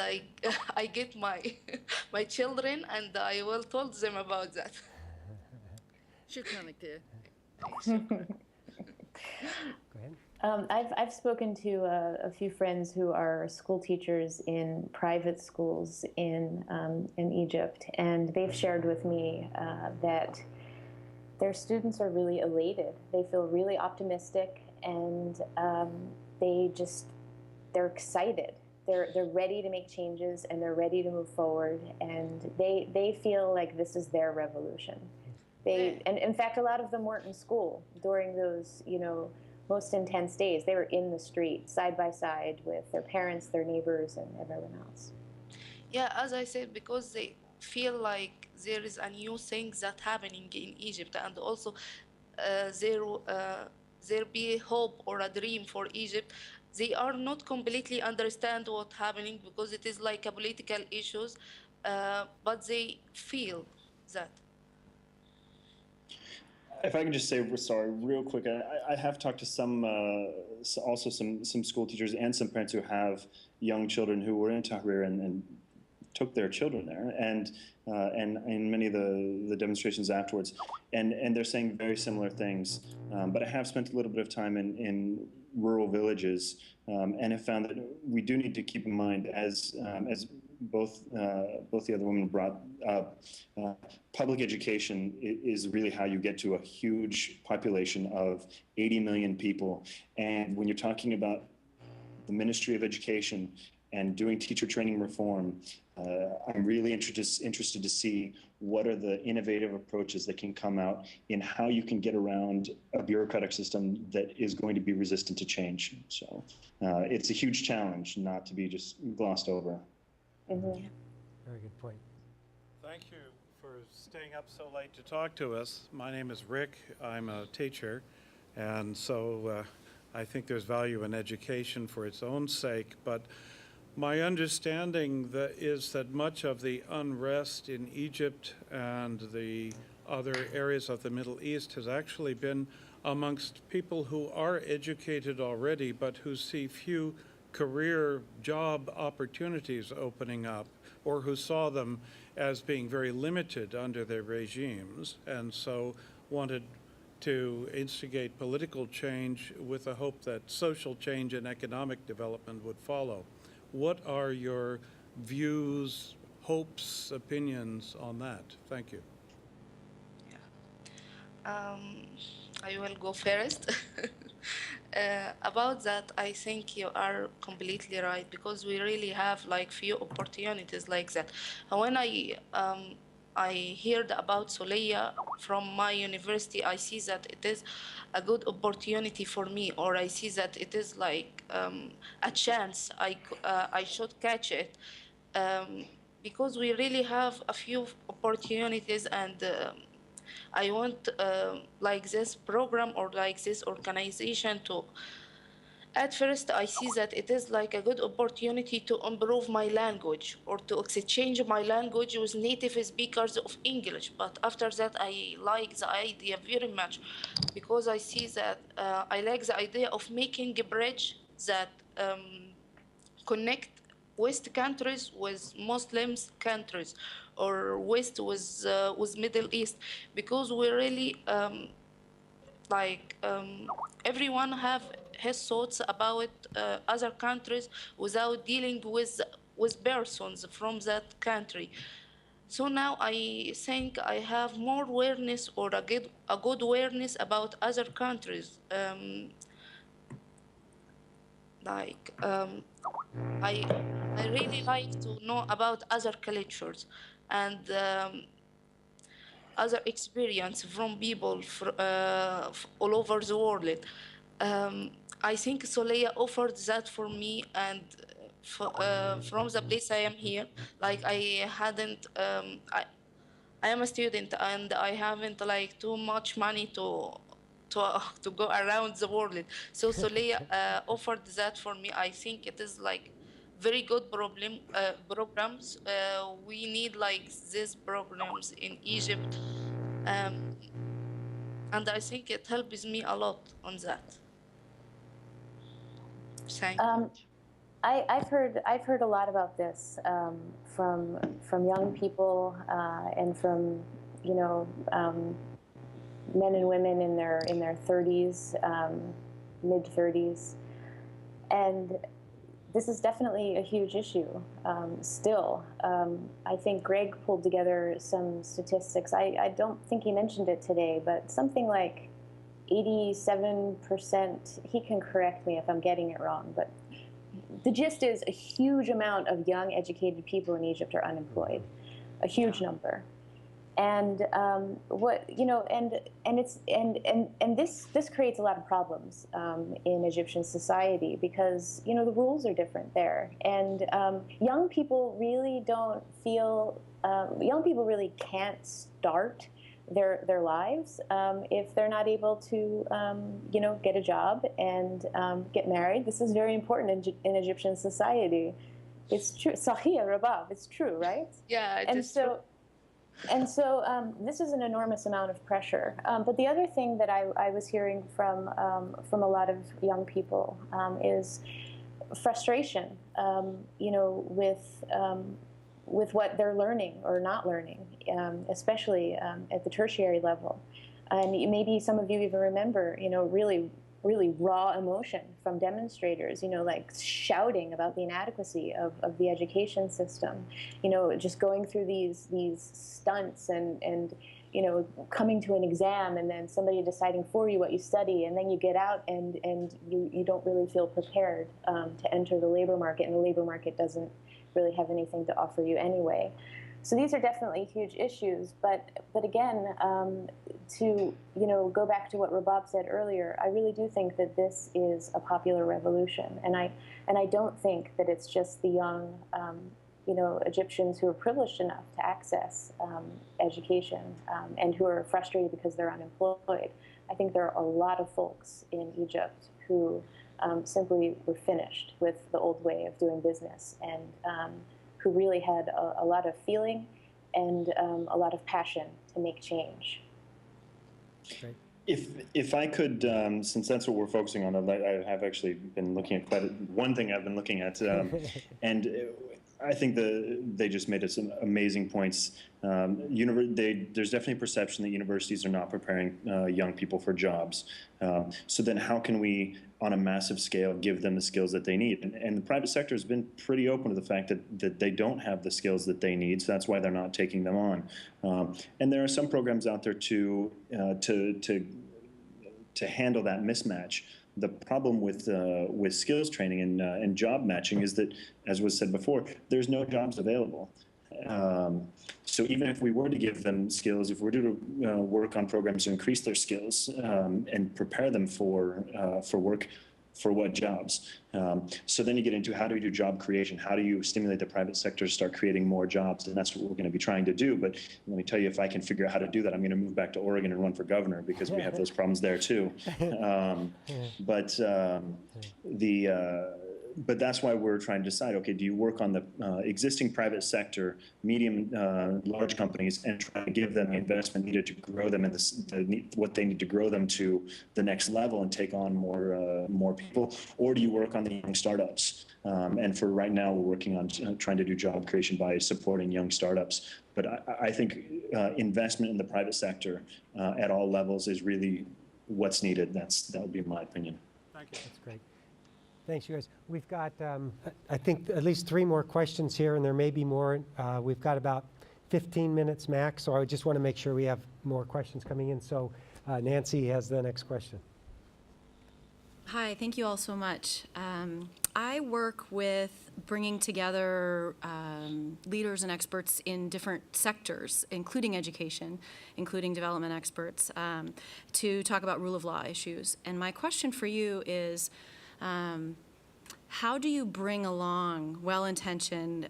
[SPEAKER 3] I get my children, and I will tell them about that.
[SPEAKER 7] Shukran, dear.
[SPEAKER 2] Go ahead.
[SPEAKER 4] I've spoken to a few friends who are school teachers in private schools in Egypt, and they've shared with me that their students are really elated. They feel really optimistic, and they're excited. They're ready to make changes, and they're ready to move forward, and they feel like this is their revolution. And in fact, a lot of them weren't in school during those, most intense days. They were in the street, side by side with their parents, their neighbors, and everyone else.
[SPEAKER 3] Yeah, as I said, because feel like there is a new thing that happening in Egypt, and also there be hope or a dream for Egypt. They are not completely understand what's happening because it is like a political issues, but they feel that.
[SPEAKER 5] If I can just say, sorry, real quick, I have talked to some, also some school teachers and some parents who have young children who were in Tahrir and took their children there, and in many of the demonstrations afterwards, and they're saying very similar things. But I have spent a little bit of time in rural villages, and have found that we do need to keep in mind, as both the other women brought up, public education is really how you get to a huge population of 80 million people. And when you're talking about the Ministry of Education and doing teacher training reform, I'm really interested to see what are the innovative approaches that can come out in how you can get around a bureaucratic system that is going to be resistant to change. So it's a huge challenge not to be just glossed over.
[SPEAKER 4] Mm-hmm.
[SPEAKER 2] Very good point.
[SPEAKER 8] Thank you for staying up so late to talk to us. My name is Rick. I'm a teacher, and so I think there's value in education for its own sake, but my understanding is that much of the unrest in Egypt and the other areas of the Middle East has actually been amongst people who are educated already, but who see few career job opportunities opening up, or who saw them as being very limited under their regimes, and so wanted to instigate political change with the hope that social change and economic development would follow. What are your views, hopes, opinions on that? Thank you.
[SPEAKER 3] I will go first. About that, I think you are completely right, because we really have like few opportunities like that. And when I heard about Soleya from my university, I see that it is a good opportunity for me, or I see that it is like a chance. I should catch it, because we really have a few opportunities, and I want like this program or like this organization to. At first, I see that it is like a good opportunity to improve my language or to exchange my language with native speakers of English. But after that, I like the idea very much, because I see that I like the idea of making a bridge that connect West countries with Muslims countries, or West with Middle East, because we really everyone have his thoughts about other countries without dealing with persons from that country. So now I think I have more awareness, or a good awareness about other countries. I really like to know about other cultures and other experience from people all over the world. I think Soleya offered that for me, and from the place I am here, like I hadn't, I am a student and I haven't like too much money to go around the world. So Soleya offered that for me. I think it is like very good programs. We need like these programs in Egypt, and I think it helps me a lot on that. Thank you.
[SPEAKER 4] I've heard a lot about this from young people and from men and women in their 30s, mid 30s, and this is definitely a huge issue still. I think Greg pulled together some statistics. I don't think he mentioned it today, but something like 87%, he can correct me if I'm getting it wrong, but the gist is a huge amount of young educated people in Egypt are unemployed, a huge number. And this creates a lot of problems in Egyptian society because the rules are different there, and young people really don't feel young people really can't start their lives if they're not able to get a job and get married. This is very important in Egyptian society. It's true, Sahih Rabab. It's true, right?
[SPEAKER 3] Yeah, it
[SPEAKER 4] And
[SPEAKER 3] is
[SPEAKER 4] so.
[SPEAKER 3] true.
[SPEAKER 4] And so this is an enormous amount of pressure. But the other thing that I was hearing from a lot of young people is frustration, with what they're learning or not learning, especially at the tertiary level. And maybe some of you even remember, really raw emotion from demonstrators, like shouting about the inadequacy of the education system, just going through these stunts and coming to an exam and then somebody deciding for you what you study, and then you get out and you don't really feel prepared to enter the labor market, and the labor market doesn't really have anything to offer you anyway. So these are definitely huge issues, but again, to go back to what Rabab said earlier, I really do think that this is a popular revolution, and I don't think that it's just the young, Egyptians who are privileged enough to access education and who are frustrated because they're unemployed. I think there are a lot of folks in Egypt who simply were finished with the old way of doing business, and who really had a lot of feeling and a lot of passion to make change.
[SPEAKER 2] Great.
[SPEAKER 5] If I could, since that's what we're focusing on, I have actually been looking at one thing I've been looking at, and I think they just made some amazing points. There's definitely a perception that universities are not preparing young people for jobs. So then how can we, on a massive scale, give them the skills that they need? And the private sector has been pretty open to the fact that they don't have the skills that they need, so that's why they're not taking them on. And there are some programs out there to handle that mismatch. The problem with skills training and job matching is that, as was said before, there's no jobs available. So even if we were to give them skills, if we were to work on programs to increase their skills and prepare them for work, for what jobs? So then you get into, how do we do job creation? How do you stimulate the private sector to start creating more jobs? And that's what we're going to be trying to do. But let me tell you, if I can figure out how to do that, I'm going to move back to Oregon and run for governor, because we have those problems there too. But that's why we're trying to decide, okay, do you work on the existing private sector, medium, large companies, and try to give them the investment needed to grow them in what they need to grow them to the next level and take on more people? Or do you work on the young startups? And for right now, we're working on trying to do job creation by supporting young startups. But I think investment in the private sector at all levels is really what's needed. That would be my opinion.
[SPEAKER 8] Thank you.
[SPEAKER 2] That's great. Thanks, you guys. We've got, I think, at least 3 more questions here, and there may be more. We've got about 15 minutes max, so I just want to make sure we have more questions coming in. So Nancy has the next question.
[SPEAKER 9] Hi, thank you all so much. I work with bringing together leaders and experts in different sectors, including education, including development experts, to talk about rule of law issues. And my question for you is, how do you bring along well-intentioned,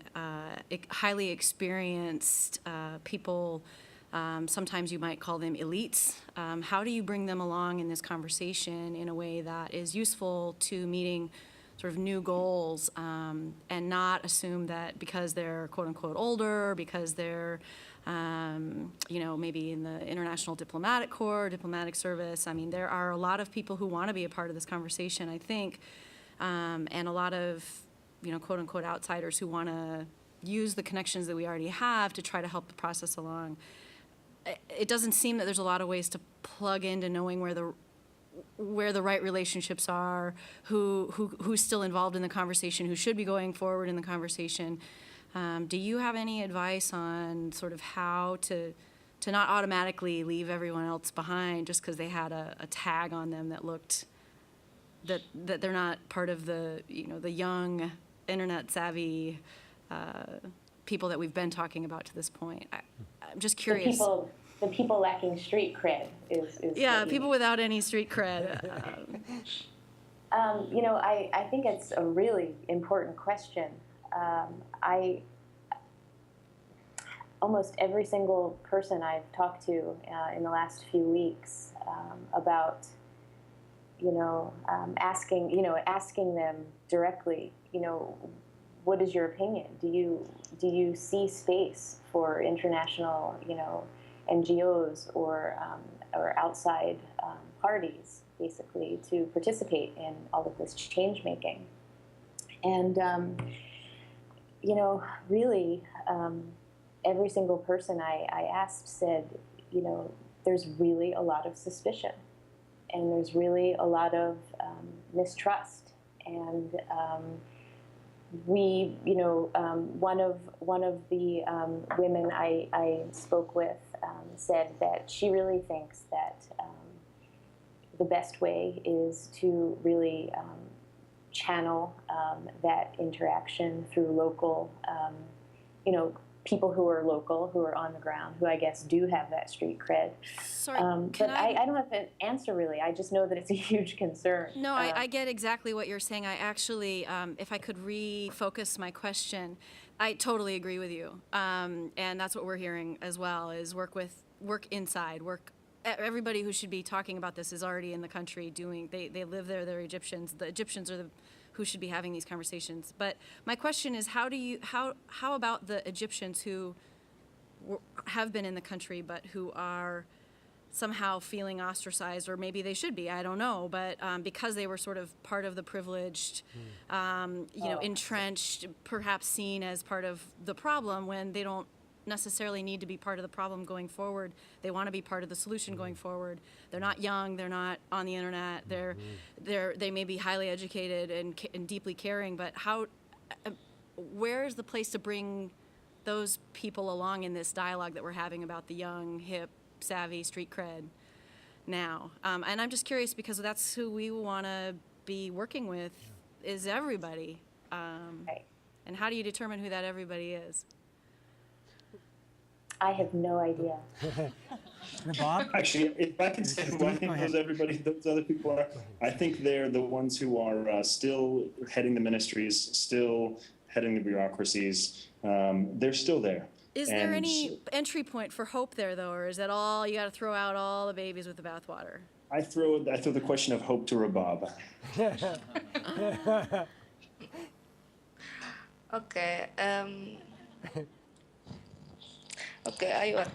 [SPEAKER 9] highly experienced people, sometimes you might call them elites, how do you bring them along in this conversation in a way that is useful to meeting sort of new goals, and not assume that because they're quote-unquote older, because they're maybe in the International Diplomatic Corps, diplomatic service. I mean, there are a lot of people who want to be a part of this conversation, I think, and a lot of, quote-unquote outsiders who want to use the connections that we already have to try to help the process along. It doesn't seem that there's a lot of ways to plug into knowing where the right relationships are, who's still involved in the conversation, who should be going forward in the conversation. Do you have any advice on sort of how to not automatically leave everyone else behind just because they had a tag on them that looked that they're not part of the the young internet savvy people that we've been talking about to this point. I'm just
[SPEAKER 4] The
[SPEAKER 9] curious.
[SPEAKER 4] people lacking street cred is
[SPEAKER 9] Yeah,
[SPEAKER 4] what you
[SPEAKER 9] people
[SPEAKER 4] mean.
[SPEAKER 9] without any street cred.
[SPEAKER 4] You know, I think it's a really important question. Almost every single person I've talked to in the last few weeks about, asking them directly, what is your opinion? Do you see space for international, NGOs or outside parties, basically, to participate in all of this change making? And really, every single person I asked said, there's really a lot of suspicion, and there's really a lot of mistrust, and one of the women I spoke with said that she really thinks that the best way is to really channel that interaction through local, people who are local, who are on the ground, who I guess do have that street cred.
[SPEAKER 9] Sorry,
[SPEAKER 4] But I don't have an answer, really. I just know that it's a huge concern.
[SPEAKER 9] No, I get exactly what you're saying. I actually, if I could refocus my question, I totally agree with you. And that's what we're hearing as well, is work inside, everybody who should be talking about this is already in the country they live there, they're Egyptians. The Egyptians are who should be having these conversations. But my question is, how about the Egyptians who have been in the country but who are somehow feeling ostracized, or maybe they should be, I don't know, but because they were sort of part of the privileged, entrenched, perhaps seen as part of the problem when they don't necessarily need to be part of the problem going forward. They want to be part of the solution going forward. They're not young, they're not on the internet, they may be highly educated and deeply caring, but where's the place to bring those people along in this dialogue that we're having about the young, hip, savvy street cred now? And I'm just curious, because that's who we want to be working with, is everybody.
[SPEAKER 4] Right.
[SPEAKER 9] And how do you determine who that everybody is?
[SPEAKER 4] I have no idea.
[SPEAKER 2] Bob?
[SPEAKER 5] Actually, if I can say who I think those other people are, I think they're the ones who are still heading the ministries, still heading the bureaucracies. They're still there.
[SPEAKER 9] Is there any entry point for hope there, though, or is that all, you got to throw out all the babies with the bathwater?
[SPEAKER 5] I throw the question of hope to Rabab.
[SPEAKER 3] Okay. Okay, أيوة.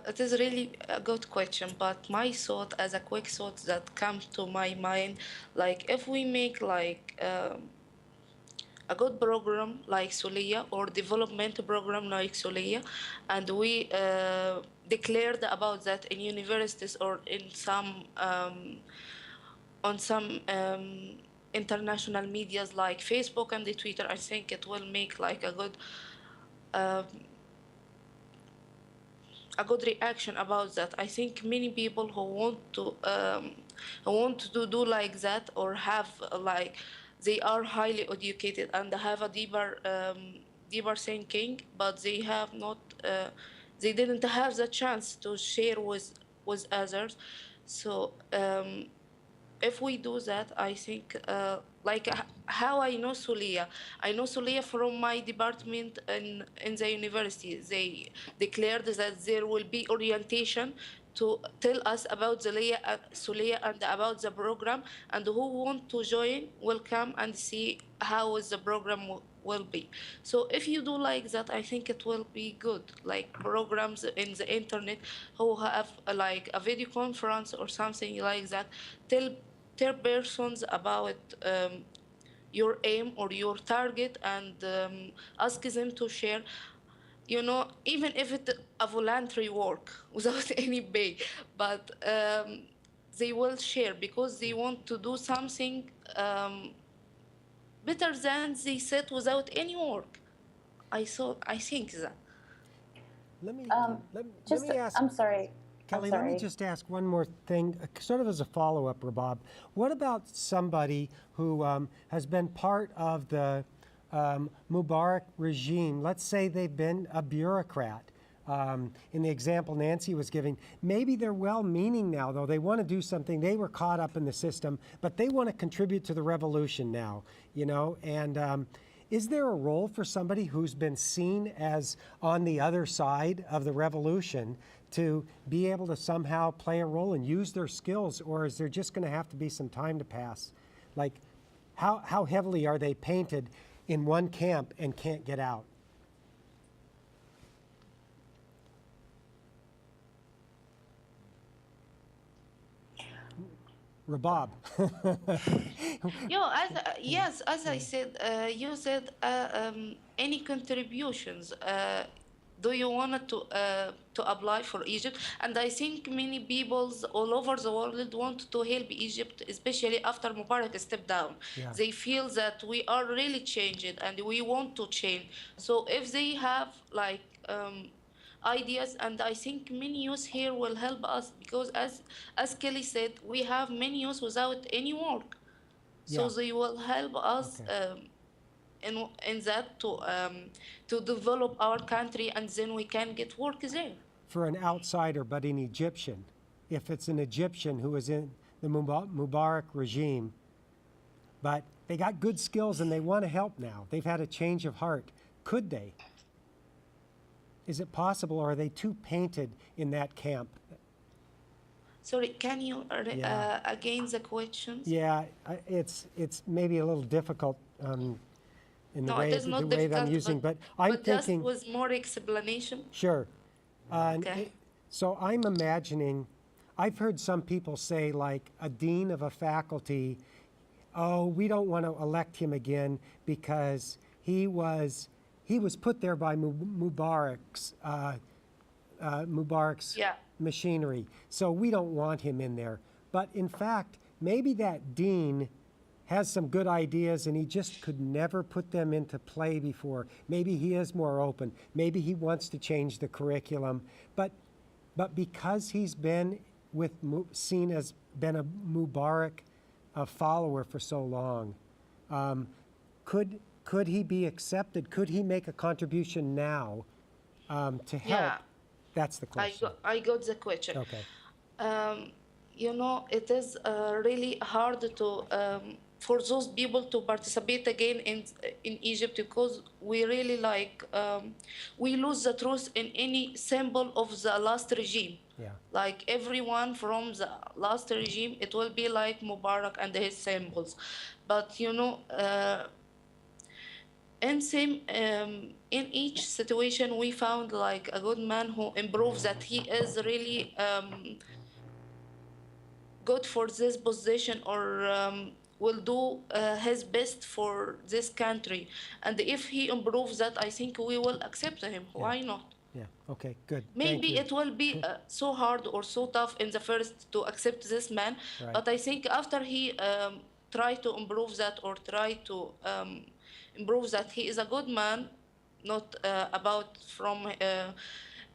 [SPEAKER 3] It is really a good question, but my thought, as a quick thought that comes to my mind, like if we make like a good program like Sulia, or development program like Sulia, and we declared about that in universities or in some on some international medias like Facebook and the Twitter, I think it will make like a good reaction about that. I think many people who want to do like that, or have like, they are highly educated and have a deeper thinking, but they have not they didn't have the chance to share with others. So if we do that, I think, how I know Sulia from my department in the university. They declared that there will be orientation to tell us about Sulia and about the program, and who want to join will come and see how the program will be. So if you do like that, I think it will be good, like programs in the internet who have like a video conference or something like that, tell persons about your aim or your target, and ask them to share, even if it's a voluntary work without any pay, but they will share because they want to do something better than they said without any work. I think that.
[SPEAKER 2] Let me
[SPEAKER 4] Just,
[SPEAKER 2] ask.
[SPEAKER 4] I'm sorry.
[SPEAKER 2] Kelly,
[SPEAKER 4] I'm
[SPEAKER 2] let
[SPEAKER 4] sorry.
[SPEAKER 2] me just ask one more thing, sort of as a follow-up, Rabab. What about somebody who has been part of the Mubarak regime, let's say they've been a bureaucrat. In the example Nancy was giving, maybe they're well-meaning now, though. They want to do something. They were caught up in the system, but they want to contribute to the revolution now, you know? And is there a role for somebody who's been seen as on the other side of the revolution to be able to somehow play a role and use their skills, or is there just going to have to be some time to pass? Like, how heavily are they painted in one camp and can't get out? Rabab.
[SPEAKER 3] Yes, as I said, you said any contributions. Do you want to apply for Egypt? And I think many peoples all over the world want to help Egypt, especially after Mubarak stepped down.
[SPEAKER 2] Yeah.
[SPEAKER 3] They feel that we are really changed and we want to change. So if they have like ideas, and I think many youth here will help us, because as Kelly said, we have many youth without any work. So
[SPEAKER 2] Yeah.
[SPEAKER 3] they will help us
[SPEAKER 2] Okay.
[SPEAKER 3] in that to develop our country, and then we can get work there.
[SPEAKER 2] For an outsider, but an Egyptian, if it's an Egyptian who is in the Mubarak regime, but they got good skills and they want to help now, they've had a change of heart, could they? Is it possible, or are they too painted in that camp?
[SPEAKER 3] Sorry, can you
[SPEAKER 2] Yeah.
[SPEAKER 3] again the questions?
[SPEAKER 2] Yeah, it's maybe a little difficult in the
[SPEAKER 3] No,
[SPEAKER 2] way,
[SPEAKER 3] it is not
[SPEAKER 2] the way that I'm
[SPEAKER 3] difficult,
[SPEAKER 2] using, but I'm
[SPEAKER 3] but
[SPEAKER 2] thinking.
[SPEAKER 3] just with more explanation.
[SPEAKER 2] Sure.
[SPEAKER 3] Okay.
[SPEAKER 2] So I'm imagining, I've heard some people say, like, a dean of a faculty, oh, we don't want to elect him again because he was put there by Mubarak's
[SPEAKER 3] Yeah.
[SPEAKER 2] machinery, so we don't want him in there. But in fact, maybe that dean has some good ideas and he just could never put them into play before. Maybe he is more open. Maybe he wants to change the curriculum. But because he's been seen as been a Mubarak follower for so long, could he be accepted? Could he make a contribution now to help?
[SPEAKER 3] Yeah.
[SPEAKER 2] That's the question.
[SPEAKER 3] I got the question.
[SPEAKER 2] Okay.
[SPEAKER 3] You know, it is really hard to for those people to participate again in Egypt, because we really we lose the truth in any symbol of the last regime.
[SPEAKER 2] Yeah.
[SPEAKER 3] Like everyone from the last regime, it will be like Mubarak and his symbols. But you know, in each situation, we found like a good man who improves, that he is really good for this position, or will do his best for this country. And if he improves that, I think we will accept him. Why not?
[SPEAKER 2] Yeah. Okay. Good. Thank
[SPEAKER 3] Maybe
[SPEAKER 2] you.
[SPEAKER 3] it will be so hard or so tough in the first to accept this man,
[SPEAKER 2] Right.
[SPEAKER 3] but I think after he try to improve that, or try to improve that he is a good man, not about from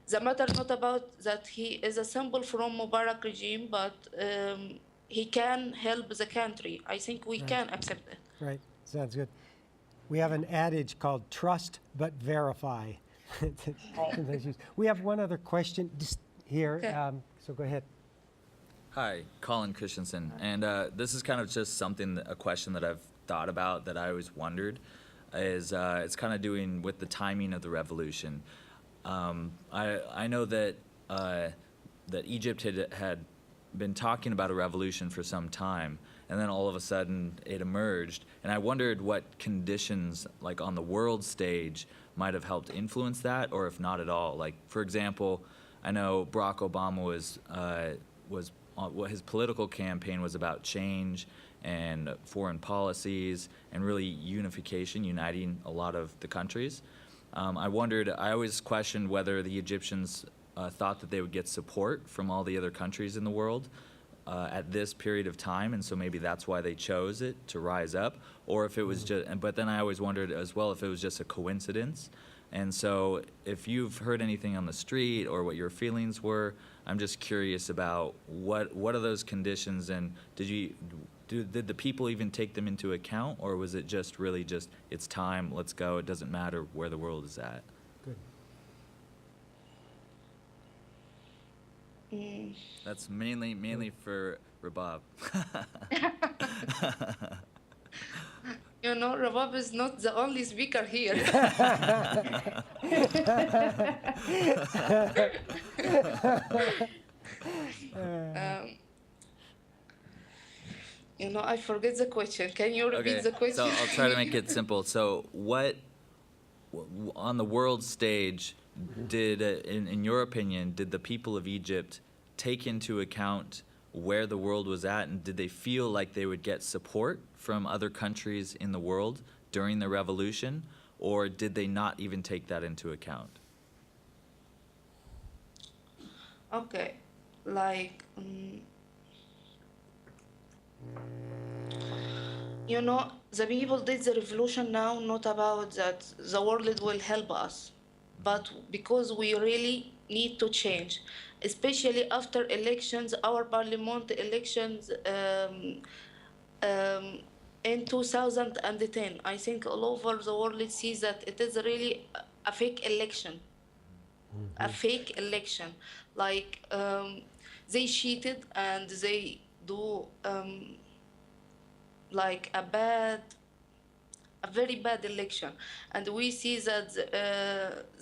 [SPEAKER 3] the matter, not about that he is a symbol from Mubarak regime, but he can help the country. I think we can accept it.
[SPEAKER 2] Right. Sounds good. We have an adage called trust but verify. Sometimes used. We have one other question just here.
[SPEAKER 3] Okay.
[SPEAKER 2] So go ahead.
[SPEAKER 10] Hi, Colin Christensen, and this is kind of just a question that I've thought about, that I always wondered, is it's kind of doing with the timing of the revolution. I know that that Egypt had been talking about a revolution for some time, and then all of a sudden it emerged, and I wondered what conditions, like on the world stage, might have helped influence that, or if not at all. Like, for example, I know Barack Obama was what his political campaign was about change and foreign policies and really unification, uniting a lot of the countries. I always questioned whether the Egyptians thought that they would get support from all the other countries in the world at this period of time, and so maybe that's why they chose it to rise up, or if it was but then I always wondered as well if it was just a coincidence. And so if you've heard anything on the street or what your feelings were, I'm just curious about what are those conditions, and did did the people even take them into account, or was it just really just, it's time, let's go, it doesn't matter where the world is at?
[SPEAKER 2] Good.
[SPEAKER 10] That's mainly for Rabab.
[SPEAKER 3] You know, Rabab is not the only speaker here. You know, I forget the question. Can you repeat the question?
[SPEAKER 10] So I'll try to make it simple. So on the world stage, did, in your opinion, did the people of Egypt take into account where the world was at, and did they feel like they would get support from other countries in the world during the revolution, or did they not even take that into account?
[SPEAKER 3] Okay, like, you know, the people did the revolution now, not about that the world will help us, but because we really need to change, especially after elections, our parliament elections in 2010. I think all over the world it sees that it is really a fake election. A fake election. Like, they cheated and they do like a very bad election, and we see that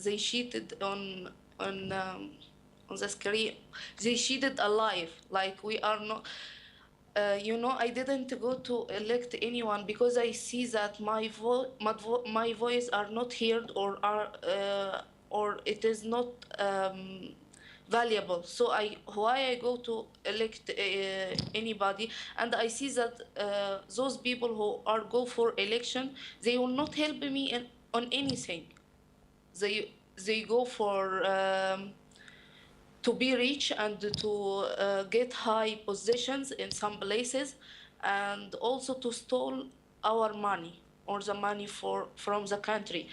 [SPEAKER 3] they cheated on the screen. They cheated alive. Like, we are not. You know, I didn't go to elect anyone because I see that my voice are not heard, or it is not valuable. So why I go to elect anybody, and I see that those people who are go for election, they will not help me on anything. They go for to be rich and to get high positions in some places, and also to steal our money, or the money from the country.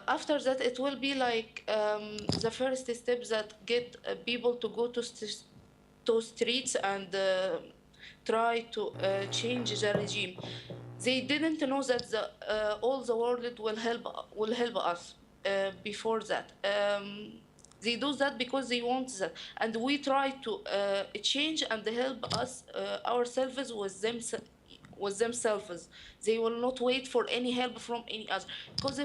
[SPEAKER 3] After that, it will be like the first step that get people to go to streets and try to change the regime. They didn't know that all the world will help us before that. They do that because they want that, and we try to change and help us ourselves with themselves. They will not wait for any help from any other, because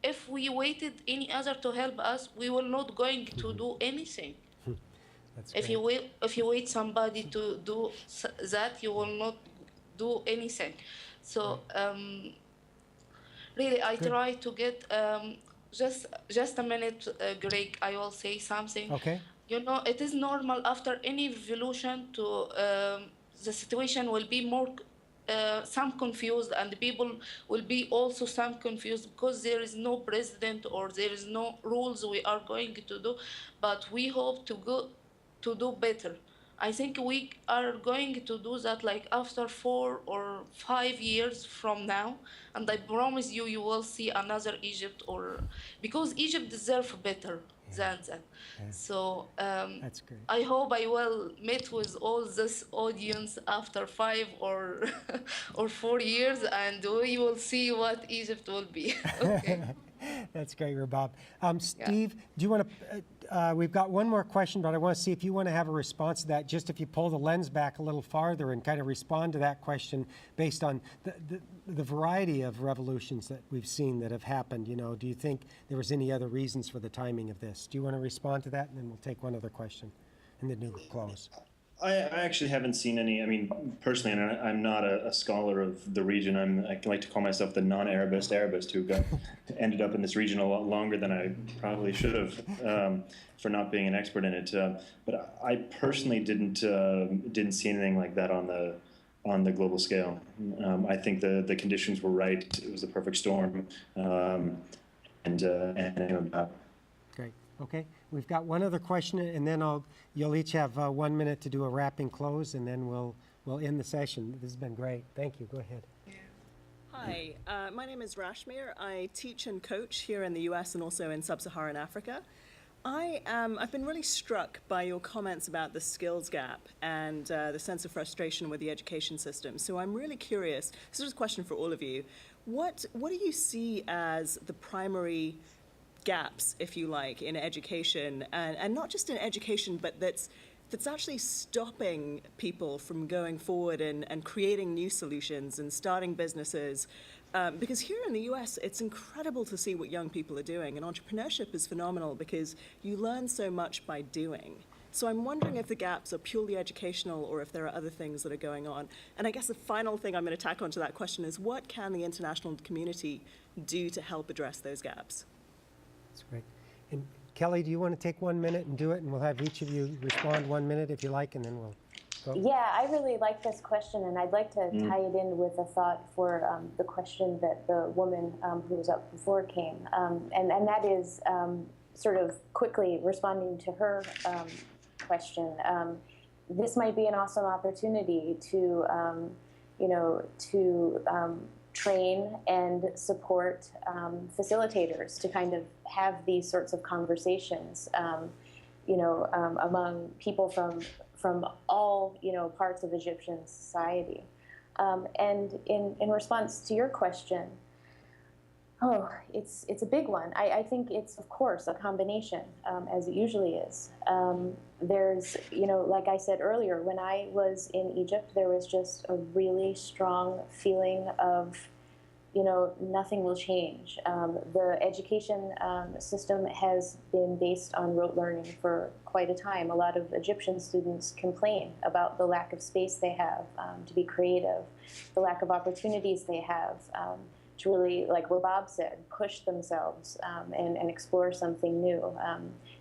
[SPEAKER 3] if we waited any other to help us, we will not going to do anything.
[SPEAKER 2] That's
[SPEAKER 3] If you wait somebody to do that, you will not do anything. So really, I try to get just a minute, Greg. I will say something.
[SPEAKER 2] Okay.
[SPEAKER 3] You know, it is normal after any revolution to the situation will be more some confused, and the people will be also some confused because there is no president or there is no rules we are going to do, but we hope to do better. I think we are going to do that like after 4 or 5 years from now, and I promise you, you will see another Egypt, or because Egypt deserves better than that.
[SPEAKER 2] Yeah.
[SPEAKER 3] So
[SPEAKER 2] That's great.
[SPEAKER 3] I hope I will meet with all this audience after 5 or or 4 years, and we will see what Egypt will be. Okay.
[SPEAKER 2] That's great, Rabab. Steve, do you want to, we've got one more question, but I want to see if you want to have a response to that, just if you pull the lens back a little farther and kind of respond to that question based on the variety of revolutions that we've seen that have happened. You know, do you think there was any other reasons for the timing of this? Do you want to respond to that? And then we'll take one other question, and then we'll close.
[SPEAKER 5] I actually haven't seen any. I mean, personally, and I'm not a scholar of the region. I like to call myself the non-Arabist who ended up in this region a lot longer than I probably should have for not being an expert in it. But I personally didn't see anything like that on the global scale. I think the conditions were right. It was the perfect storm,
[SPEAKER 2] Great. Okay. We've got one other question, and then you'll each have 1 minute to do a wrapping close, and then we'll end the session. This has been great. Thank you. Go ahead.
[SPEAKER 11] Hi, my name is Rashmir. I teach and coach here in the US and also in sub-Saharan Africa. I've been really struck by your comments about the skills gap and the sense of frustration with the education system. So I'm really curious, this is a question for all of you, what do you see as the primary gaps, if you like, in education, and not just in education, but that's actually stopping people from going forward and creating new solutions and starting businesses? Because here in the US, it's incredible to see what young people are doing, and entrepreneurship is phenomenal because you learn so much by doing. So I'm wondering if the gaps are purely educational or if there are other things that are going on. And I guess the final thing I'm going to tack onto that question is, what can the international community do to help address those gaps?
[SPEAKER 2] That's great. And Kelly, do you want to take 1 minute and do it? And we'll have each of you respond 1 minute if you like, and then we'll go.
[SPEAKER 4] Yeah, I really like this question, and I'd like to tie it in with a thought for the question that the woman who was up before came. And that is sort of quickly responding to her question. This might be an awesome opportunity to, train and support facilitators to kind of have these sorts of conversations, among people from all, parts of Egyptian society. And in response to your question, it's a big one. I think it's, of course, a combination, as it usually is. There's, like I said earlier, when I was in Egypt, there was just a really strong feeling of, nothing will change. The education system has been based on rote learning for quite a time. A lot of Egyptian students complain about the lack of space they have to be creative, the lack of opportunities they have to really, like Rabab said, push themselves and explore something new.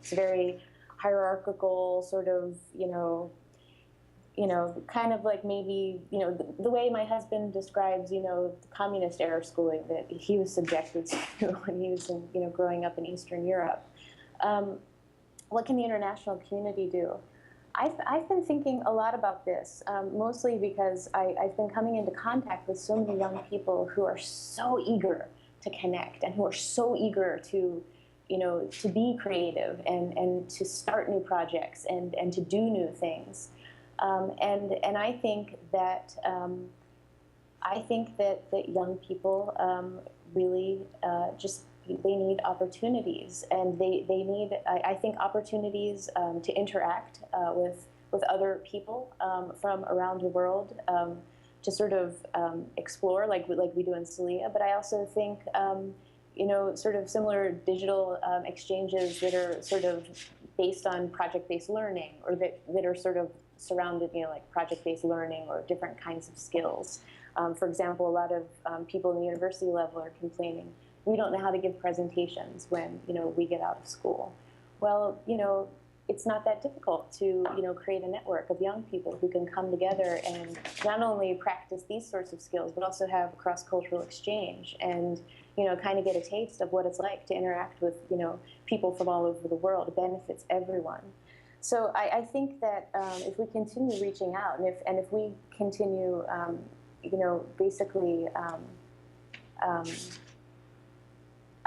[SPEAKER 4] It's a very hierarchical sort of, kind of like maybe, the way my husband describes, the communist era schooling that he was subjected to when he was, growing up in Eastern Europe. What can the international community do? I've been thinking a lot about this, mostly because I've been coming into contact with so many young people who are so eager to connect and who are so eager to, to be creative and to start new projects and to do new things. And I think that that young people really they need opportunities, and they need, I think, opportunities to interact with other people from around the world, to sort of explore like we do in Celia. But I also think sort of similar digital exchanges that are sort of based on project-based learning, or that are sort of surrounded, like project-based learning or different kinds of skills. For example, a lot of people in the university level are complaining, we don't know how to give presentations when, we get out of school. Well, it's not that difficult to, create a network of young people who can come together and not only practice these sorts of skills, but also have cross-cultural exchange and, kind of get a taste of what it's like to interact with, people from all over the world. It benefits everyone. So I think that if we continue reaching out, and if we continue, basically,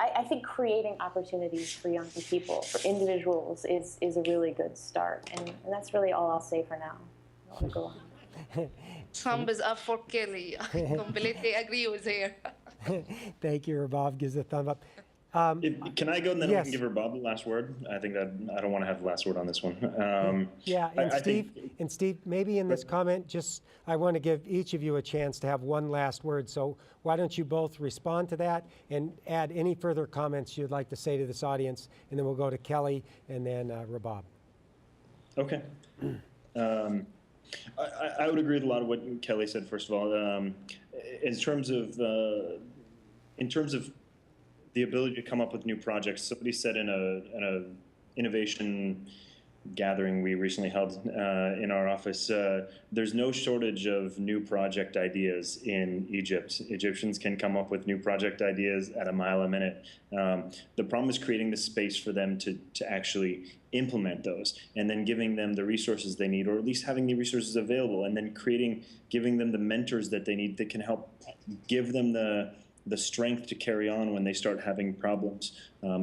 [SPEAKER 4] I think creating opportunities for young people, for individuals, is a really good start. And that's really all I'll say for now. I want to go on.
[SPEAKER 3] Thumbs up for Kelly. I completely agree with her.
[SPEAKER 2] Thank you, Rabab gives a thumb up.
[SPEAKER 5] Can I go and then
[SPEAKER 2] yes.
[SPEAKER 5] I can give Rabab the last word? I think that I don't want to have the last word on this one.
[SPEAKER 2] Yeah, and Steve, maybe in this comment, I want to give each of you a chance to have one last word. So why don't you both respond to that and add any further comments you'd like to say to this audience, and then we'll go to Kelly and then Rabab.
[SPEAKER 5] Okay. I would agree with a lot of what Kelly said. First of all, in terms of the ability to come up with new projects, somebody said in a innovation gathering we recently held in our office, there's no shortage of new project ideas in Egypt. Egyptians can come up with new project ideas at a mile a minute. The problem is creating the space for them to actually implement those, and then giving them the resources they need, or at least having the resources available, and then giving them the mentors that they need that can help give them the the strength to carry on when they start having problems.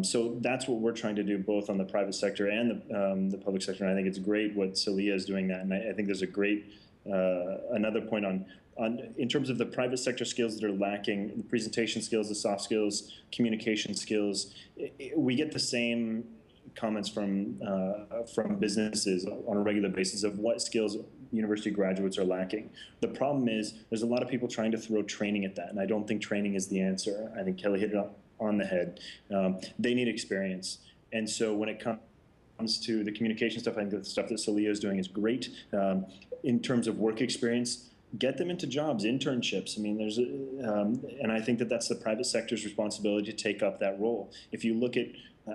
[SPEAKER 5] So that's what we're trying to do, both on the private sector and the public sector. And I think it's great what Salia is doing that. And I think there's a great, another point on in terms of the private sector skills that are lacking, the presentation skills, the soft skills, communication skills, we get the same comments from businesses on a regular basis of what skills university graduates are lacking. The problem is there's a lot of people trying to throw training at that, and I don't think training is the answer. I think Kelly hit it on the head. They need experience. And so when it comes to the communication stuff, I think the stuff that Salia is doing is great. In terms of work experience, get them into jobs, internships. I mean, and I think that that's the private sector's responsibility to take up that role. If you look at,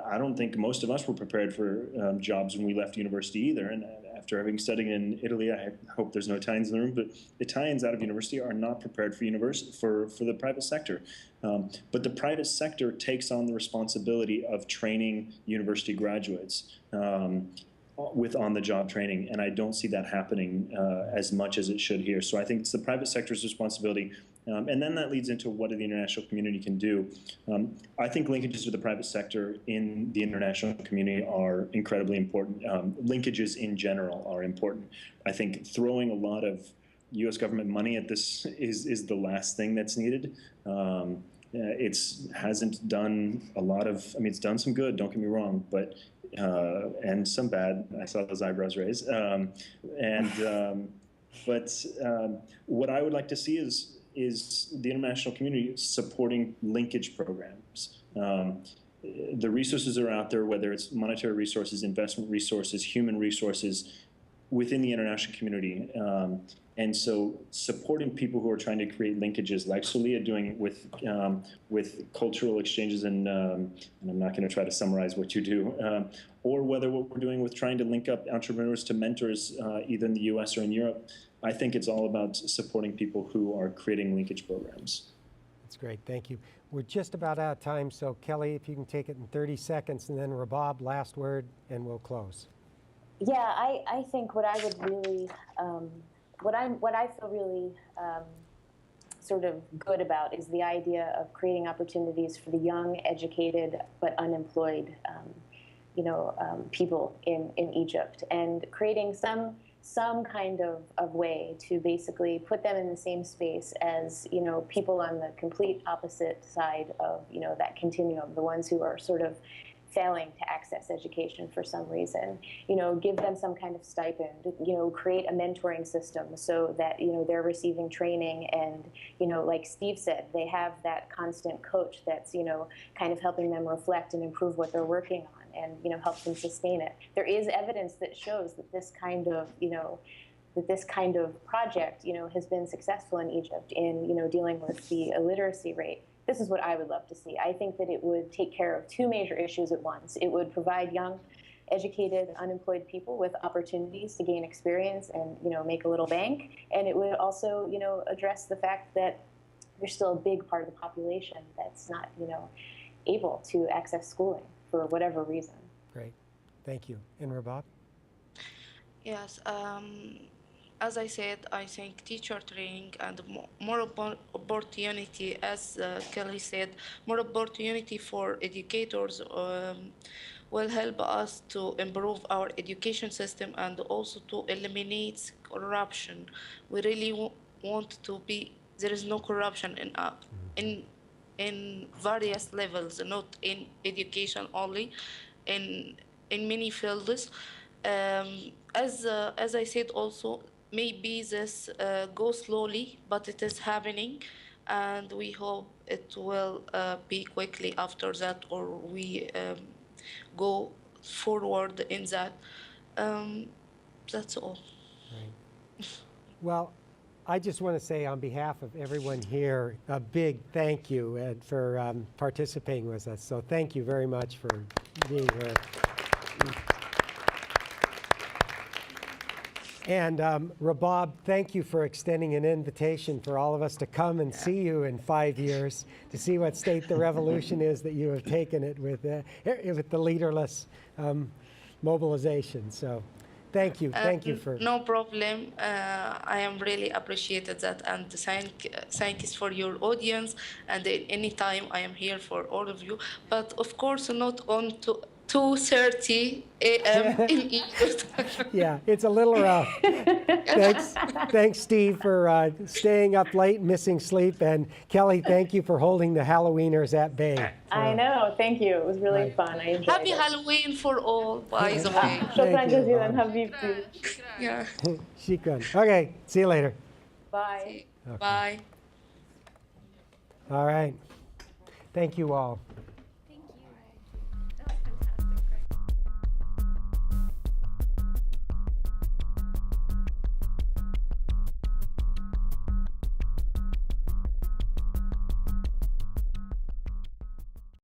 [SPEAKER 5] I don't think most of us were prepared for jobs when we left university either. And after having studied in Italy, I hope there's no Italians in the room, but Italians out of university are not prepared for the private sector. But the private sector takes on the responsibility of training university graduates with on-the-job training, and I don't see that happening as much as it should here. So I think it's the private sector's responsibility, and then that leads into what the international community can do. I think linkages to the private sector in the international community are incredibly important. Linkages in general are important. I think throwing a lot of U.S. government money at this is the last thing that's needed. It hasn't done a lot of, I mean, it's done some good, don't get me wrong, but and some bad. I saw those eyebrows raise. But what I would like to see is the international community supporting linkage programs. The resources are out there, whether it's monetary resources, investment resources, human resources within the international community. And so supporting people who are trying to create linkages like Salia doing with cultural exchanges, and I'm not going to try to summarize what you do, or whether what we're doing with trying to link up entrepreneurs to mentors either in the US or in Europe. I think it's all about supporting people who are creating linkage programs.
[SPEAKER 2] That's great, thank you. We're just about out of time, so Kelly, if you can take it in 30 seconds, and then Rabab, last word, and we'll close.
[SPEAKER 4] Yeah, I think what I would really, what I feel really sort of good about is the idea of creating opportunities for the young, educated, but unemployed, people in Egypt, and creating some kind of way to basically put them in the same space as, people on the complete opposite side of, that continuum, the ones who are sort of failing to access education for some reason, give them some kind of stipend, create a mentoring system so that, they're receiving training and, like Steve said, they have that constant coach that's, kind of helping them reflect and improve what they're working on and, help them sustain it. There is evidence that shows that this kind of project, has been successful in Egypt in, dealing with the illiteracy rate. This is what I would love to see. I think that it would take care of two major issues at once. It would provide young, educated, unemployed people with opportunities to gain experience and, make a little bank. And it would also, address the fact that there's still a big part of the population that's not, able to access schooling for whatever reason.
[SPEAKER 2] Great, thank you. And Rabab?
[SPEAKER 3] Yes, as I said, I think teacher training and more opportunity, as Kelly said, more opportunity for educators will help us to improve our education system and also to eliminate corruption. We really want to be, there is no corruption in various levels, not in education only, in many fields. As I said also, maybe this goes slowly, but it is happening, and we hope it will be quickly after that, or we go forward in that. That's all.
[SPEAKER 2] Right. Well, I just want to say on behalf of everyone here, a big thank you for participating with us. So thank you very much for being here. And Rabab, thank you for extending an invitation for all of us to come and see you in 5 years, to see what state the revolution is that you have taken it with the leaderless mobilization. So Thank you. Thank you for.
[SPEAKER 3] No problem. I am really appreciated that, and thanks for your audience. And anytime I am here for all of you. But of course, not on 2:30 a.m. in Egypt.
[SPEAKER 2] Yeah, it's a little rough. Thanks, Steve, for staying up late, missing sleep, and Kelly, thank you for holding the Halloweeners at bay.
[SPEAKER 4] I know. Thank you. It was really fun. I enjoyed
[SPEAKER 3] Happy
[SPEAKER 4] it.
[SPEAKER 3] Halloween for all, by the way.
[SPEAKER 4] شكرا
[SPEAKER 2] Thank you,
[SPEAKER 4] جزيلا
[SPEAKER 2] Bob.
[SPEAKER 4] حبيبتي.
[SPEAKER 3] Yeah.
[SPEAKER 2] Shukran. Okay, see you later.
[SPEAKER 4] Bye.
[SPEAKER 3] Bye.
[SPEAKER 2] All right. Thank you all.